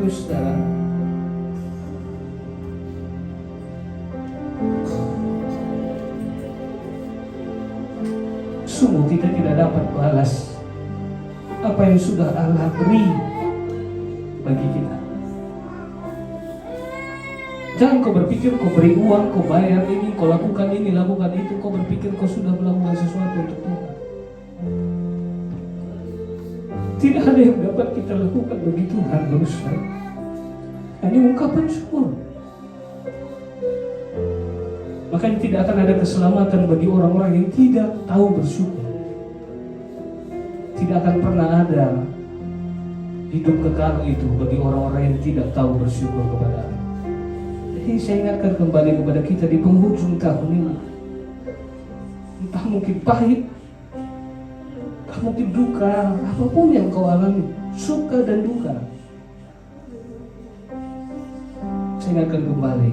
S2: Saudara, sungguh kita tidak dapat balas apa yang sudah Allah beri bagi kita. Jangan kau berpikir kau beri uang, kau bayar ini, kau lakukan ini, lakukan itu, kau berpikir kau sudah melakukan sesuatu untuk Tuhan. Tidak ada yang dapat kita lakukan bagi Tuhan, saudara. Hanya ungkapan syukur. Makanya tidak akan ada keselamatan bagi orang-orang yang tidak tahu bersyukur. Tidak akan pernah ada hidup kekal itu bagi orang-orang yang tidak tahu bersyukur kepada Allah. Jadi saya ingatkan kembali kepada kita di penghujung tahun ini. Entah mungkin pahit, entah mungkin duka, apapun yang kau alami, suka dan duka. Saya ingatkan kembali,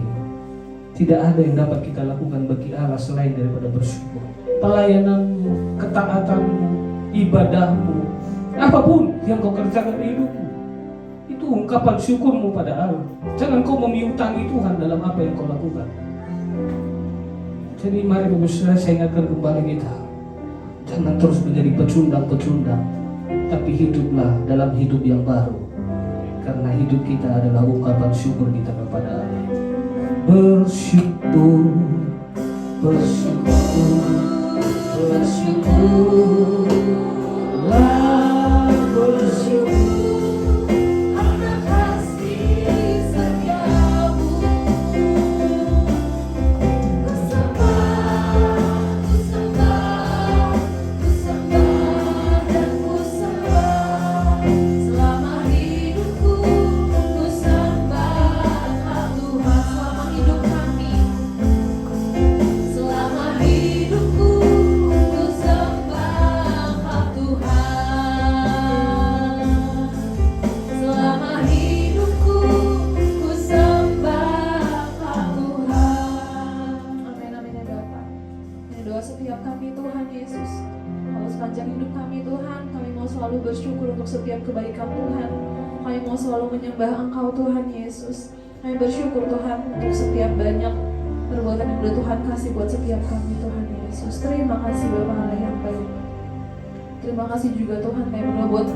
S2: tidak ada yang dapat kita lakukan bagi Allah selain daripada bersyukur. Pelayananmu, ketaatanmu, ibadahmu, apapun yang kau kerjakan di hidupmu, itu ungkapan syukurmu pada Allah. Jangan kau memiutangi Tuhan dalam apa yang kau lakukan. Jadi mari Bapak Saudara, saya ingatkan kembali kita, jangan terus menjadi pecundang-pecundang, tapi hiduplah dalam hidup yang baru. Karena hidup kita adalah ungkapan syukur kita kepada Allah. Bersyukur, bersyukur, bersyukurlah, bersyukur
S1: karena kasih setiamu. Ku sembah, ku sembah, ku sembah dan ku sembah. Selama hidupku ku sembah Tuhan. Selama hidup kami, selama hidupku ku sembah Tuhan. Selama hidupku ku sembah Tuhan. Amin, amin ya Bapa. Ini doa setiap kami Tuhan Yesus. Kalau sepanjang hidup kami Tuhan, kami mau selalu bersyukur untuk setiap kebaikan Tuhan. Kami mau selalu menyembah Engkau Tuhan Yesus. Kami bersyukur Tuhan untuk setiap banyak perbuatan yang udah Tuhan kasih buat setiap kami Tuhan Yesus. Terima kasih Bapa Allah yang baik. Terima kasih juga Tuhan kami berdoa buat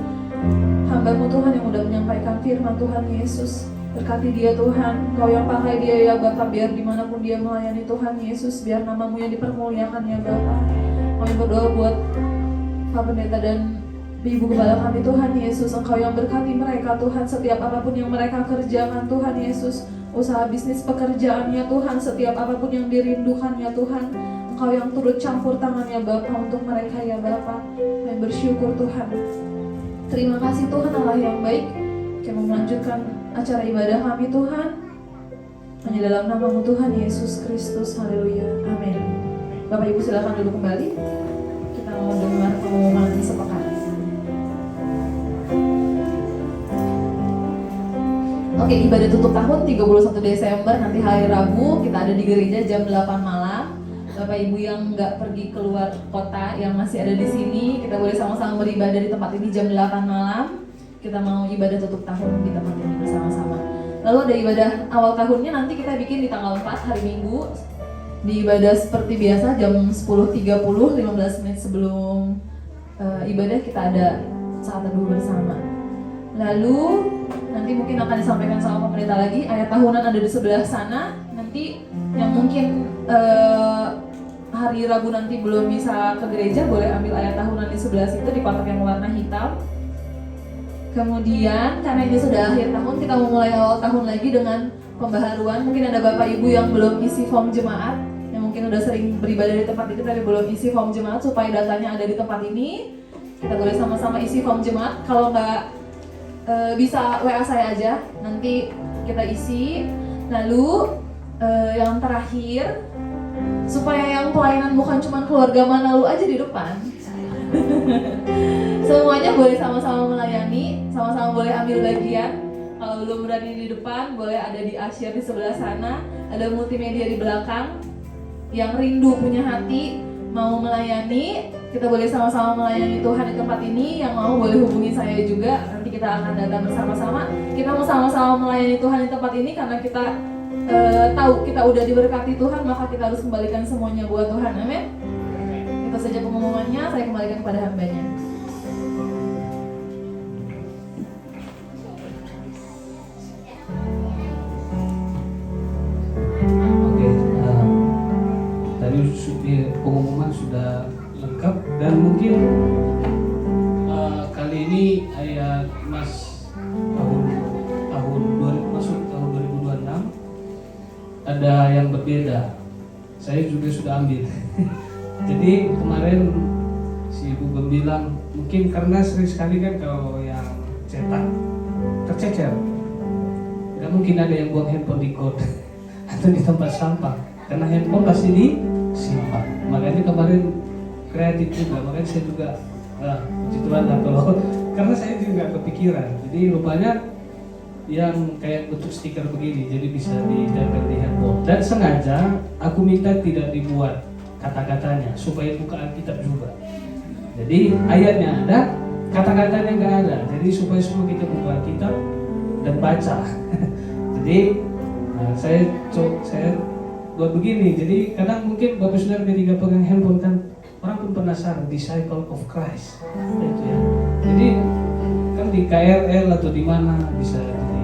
S1: hamba-Mu Tuhan yang udah menyampaikan firman Tuhan Yesus. Berkati dia Tuhan, Kau yang pakai dia ya Bapa, biar dimanapun dia melayani Tuhan Yesus, biar nama-Mu yang dipermuliakan ya Bapa. Kami berdoa buat Pak Pendeta dan Ibu Gembala kami Tuhan Yesus, Engkau yang berkati mereka Tuhan, setiap apapun yang mereka kerjakan Tuhan Yesus, usaha bisnis pekerjaannya Tuhan, setiap apapun yang dirindukannya Tuhan, Engkau yang turut campur tangannya Bapa untuk mereka ya Bapa. Kami bersyukur Tuhan. Terima kasih Tuhan Allah yang baik. Kami melanjutkan acara ibadah kami Tuhan, hanya dalam nama-Mu Tuhan Yesus Kristus. Haleluya. Amin. Bapak Ibu silakan duduk kembali. Kita mau dengar pengumuman sepekan. Oke, ibadah tutup tahun 31 Desember nanti hari Rabu, kita ada di gereja jam 8 malam. Bapak Ibu yang nggak pergi keluar kota, yang masih ada di sini, kita boleh sama-sama beribadah di tempat ini jam 8 malam. Kita mau ibadah tutup tahun di tempat ini bersama-sama. Lalu ada ibadah awal tahunnya nanti kita bikin di tanggal 4 hari Minggu. Di ibadah seperti biasa jam 10.30, 15 menit sebelum ibadah kita ada saat teduh bersama. Lalu nanti mungkin akan disampaikan sama pemerintah lagi, ayat tahunan ada di sebelah sana. Nanti yang mungkin hari Rabu nanti belum bisa ke gereja, boleh ambil ayat tahunan di sebelah situ di kotak yang warna hitam. Kemudian karena ini sudah akhir tahun, kita mau mulai awal tahun lagi dengan pembaharuan. Mungkin ada Bapak Ibu yang belum isi form jemaat, yang mungkin udah sering beribadah di tempat ini tapi belum isi form jemaat, supaya datanya ada di tempat ini. Kita boleh sama-sama isi form jemaat. Kalau nggak bisa WA saya aja, nanti kita isi. Lalu yang terakhir, supaya yang pelayanan bukan cuma keluarga Manalu aja di depan. Semuanya boleh sama-sama melayani, sama-sama boleh ambil bagian. Kalau belum berani di depan, boleh ada di asyir di sebelah sana, ada multimedia di belakang. Yang rindu punya hati mau melayani, kita boleh sama-sama melayani Tuhan di tempat ini. Yang mau boleh hubungi saya juga, nanti nanti kita akan datang bersama-sama. Kita mau sama-sama melayani Tuhan di tempat ini karena kita tahu kita udah diberkati Tuhan, maka kita harus kembalikan semuanya buat Tuhan. Amin. Itu saja pengumumannya, saya kembalikan kepada hambanya.
S2: Pengumuman sudah lengkap dan mungkin kali ini ayat Mas tahun 2000 masuk tahun 2026 ada yang berbeda. Saya juga sudah ambil. Jadi kemarin si Ibu bilang mungkin karena sering sekali kan kalau yang cetak tercecer, nggak mungkin ada yang buang handphone di got atau di tempat sampah karena handphone pasti disimpan. Makanya kemarin kreatif juga, makanya saya juga puji Tuhan lah kalau karena saya juga kepikiran. Jadi rupanya yang kayak bentuk stiker begini, jadi bisa ditempel di handphone. Dan sengaja aku minta tidak dibuat kata-katanya supaya buka Alkitab juga. Jadi ayatnya ada, kata-katanya nggak ada. Jadi supaya semua kita buka Alkitab dan baca. Jadi saya buat begini. Jadi kadang mungkin Bapak Saudara ketika pegang handphone kan orang pun penasaran, disciple of Christ itu ya. Jadi kan di KRL atau di mana bisa jadi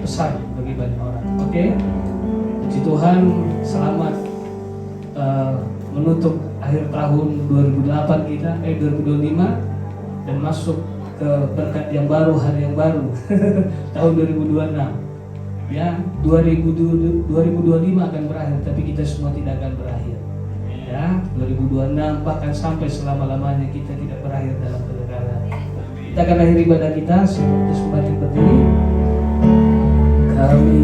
S2: pesan bagi banyak orang. Oke. Puji Tuhan, selamat menutup akhir tahun 2008 kita 2025 dan masuk ke berkat yang baru, hari yang baru tahun 2026. Ya, 2025 akan berakhir, tapi kita semua tidak akan berakhir. Ya, 2026 bahkan sampai selama-lamanya kita tidak berakhir dalam kekekalan. Kita akan akhiri ibadah kita sebelum kembali berdiri. Kami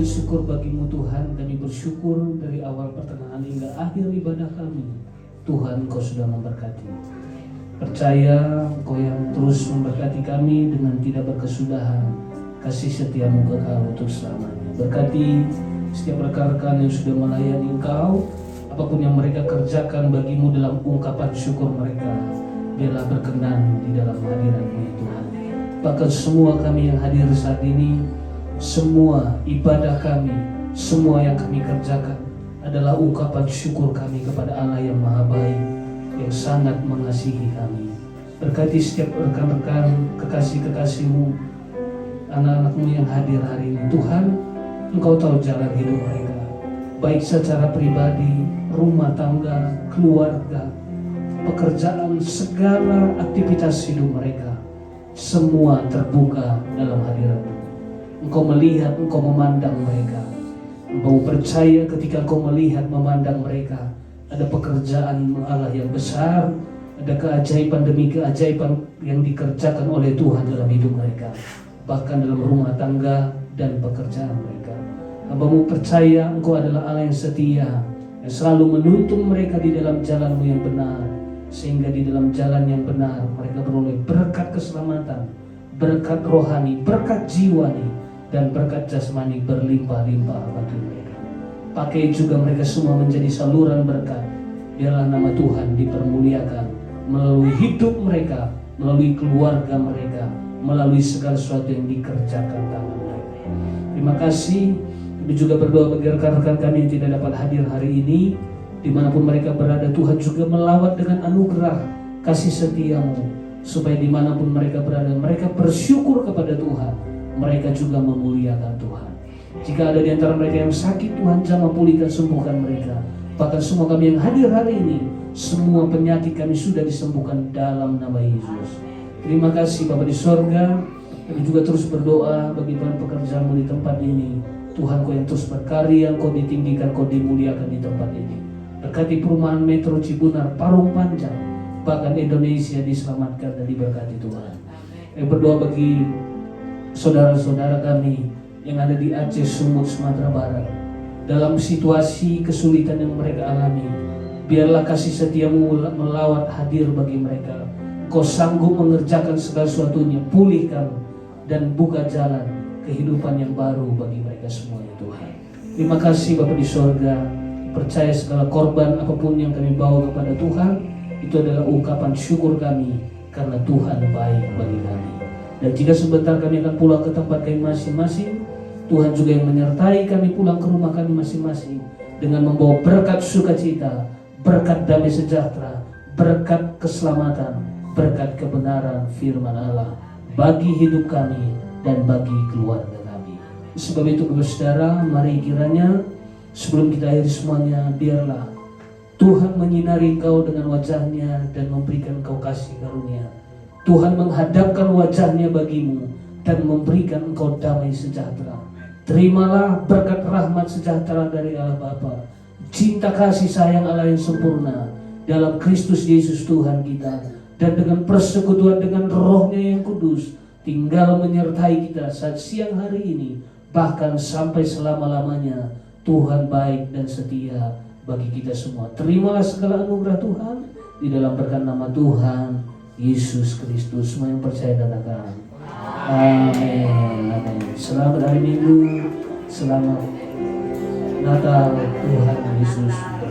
S2: syukur bagimu Tuhan, kami bersyukur dari awal pertengahan hingga akhir ibadah kami. Tuhan, Kau sudah memberkati. Percaya Kau yang terus memberkati kami dengan tidak berkesudahan. Kasih setiamu kekal untuk selamanya. Berkati setiap rekan-rekan yang sudah melayani Engkau, apapun yang mereka kerjakan bagimu dalam ungkapan syukur mereka, biarlah berkenan di dalam hadirat-Mu ya Tuhan. Bahkan semua kami yang hadir saat ini, semua ibadah kami, semua yang kami kerjakan adalah ungkapan syukur kami kepada Allah yang Maha Baik, yang sangat mengasihi kami. Berkati setiap rekan-rekan, kekasih-kekasih-Mu, anak-anak-Mu yang hadir hari ini. Tuhan, Engkau tahu jalan hidup mereka, baik secara pribadi, rumah tangga, keluarga, pekerjaan, segala aktivitas hidup mereka, semua terbuka dalam hadirat-Mu. Engkau melihat, Engkau memandang mereka. Engkau percaya ketika Engkau melihat, memandang mereka, ada pekerjaan Allah yang besar, ada keajaiban demi keajaiban yang dikerjakan oleh Tuhan dalam hidup mereka, bahkan dalam rumah tangga dan pekerjaan mereka. Hamba-Mu percaya Engkau adalah Allah yang setia, yang selalu menuntun mereka di dalam jalan-Mu yang benar, sehingga di dalam jalan yang benar mereka beroleh berkat keselamatan, berkat rohani, berkat jiwani, dan berkat jasmani berlimpah-limpah bagi mereka. Pakai juga mereka semua menjadi saluran berkat. Biarlah nama Tuhan dipermuliakan melalui hidup mereka, melalui keluarga mereka, melalui segala sesuatu yang dikerjakan tangan mereka. Terima kasih. Kami juga berdoa bagi rekan-rekan kami yang tidak dapat hadir hari ini, dimanapun mereka berada. Tuhan juga melawat dengan anugerah kasih setiamu, supaya dimanapun mereka berada, mereka bersyukur kepada Tuhan, mereka juga memuliakan Tuhan. Jika ada di antara mereka yang sakit, Tuhan jamah pulihkan, sembuhkan mereka. Bahkan semua kami yang hadir hari ini, semua penyakit kami sudah disembuhkan dalam nama Yesus. Terima kasih Bapa di sorga. Kami juga terus berdoa bagi para pekerjaanmu di tempat ini. Tuhan, Kau yang terus berkarya, Kau ditinggikan, Kau dimuliakan di tempat ini. Berkati perumahan Metro Cibunar, Parung Panjang, bahkan Indonesia diselamatkan dan diberkati Tuhan. Kami berdoa bagi saudara-saudara kami yang ada di Aceh, Sumut, Sumatera Barat, dalam situasi kesulitan yang mereka alami. Biarlah kasih setiamu melawat hadir bagi mereka. Kau sanggup mengerjakan segala sesuatunya, pulihkan dan buka jalan kehidupan yang baru bagi mereka semuanya Tuhan. Terima kasih Bapa di sorga. Percaya segala korban apapun yang kami bawa kepada Tuhan, itu adalah ungkapan syukur kami karena Tuhan baik bagi kami. Dan jika sebentar kami akan pulang ke tempat kami masing-masing, Tuhan juga yang menyertai kami pulang ke rumah kami masing-masing dengan membawa berkat sukacita, berkat damai sejahtera, berkat keselamatan, berkat kebenaran firman Allah bagi hidup kami dan bagi keluarga kami. Sebab itu saudara, mari kiranya sebelum kita akhiri semuanya, biarlah Tuhan menyinari engkau dengan wajahnya dan memberikan engkau kasih karunia. Tuhan menghadapkan wajahnya bagimu dan memberikan engkau damai sejahtera. Terimalah berkat rahmat sejahtera dari Allah Bapa, cinta kasih sayang Allah yang sempurna dalam Kristus Yesus Tuhan kita, dan dengan persekutuan dengan Roh-Nya yang kudus tinggal menyertai kita saat siang hari ini, bahkan sampai selama-lamanya. Tuhan baik dan setia bagi kita semua. Terimalah segala anugerah Tuhan di dalam berkat nama Tuhan Yesus Kristus. Semua yang percaya katakan amin. Amin. Selamat hari Minggu, selamat Natal Tuhan Yesus.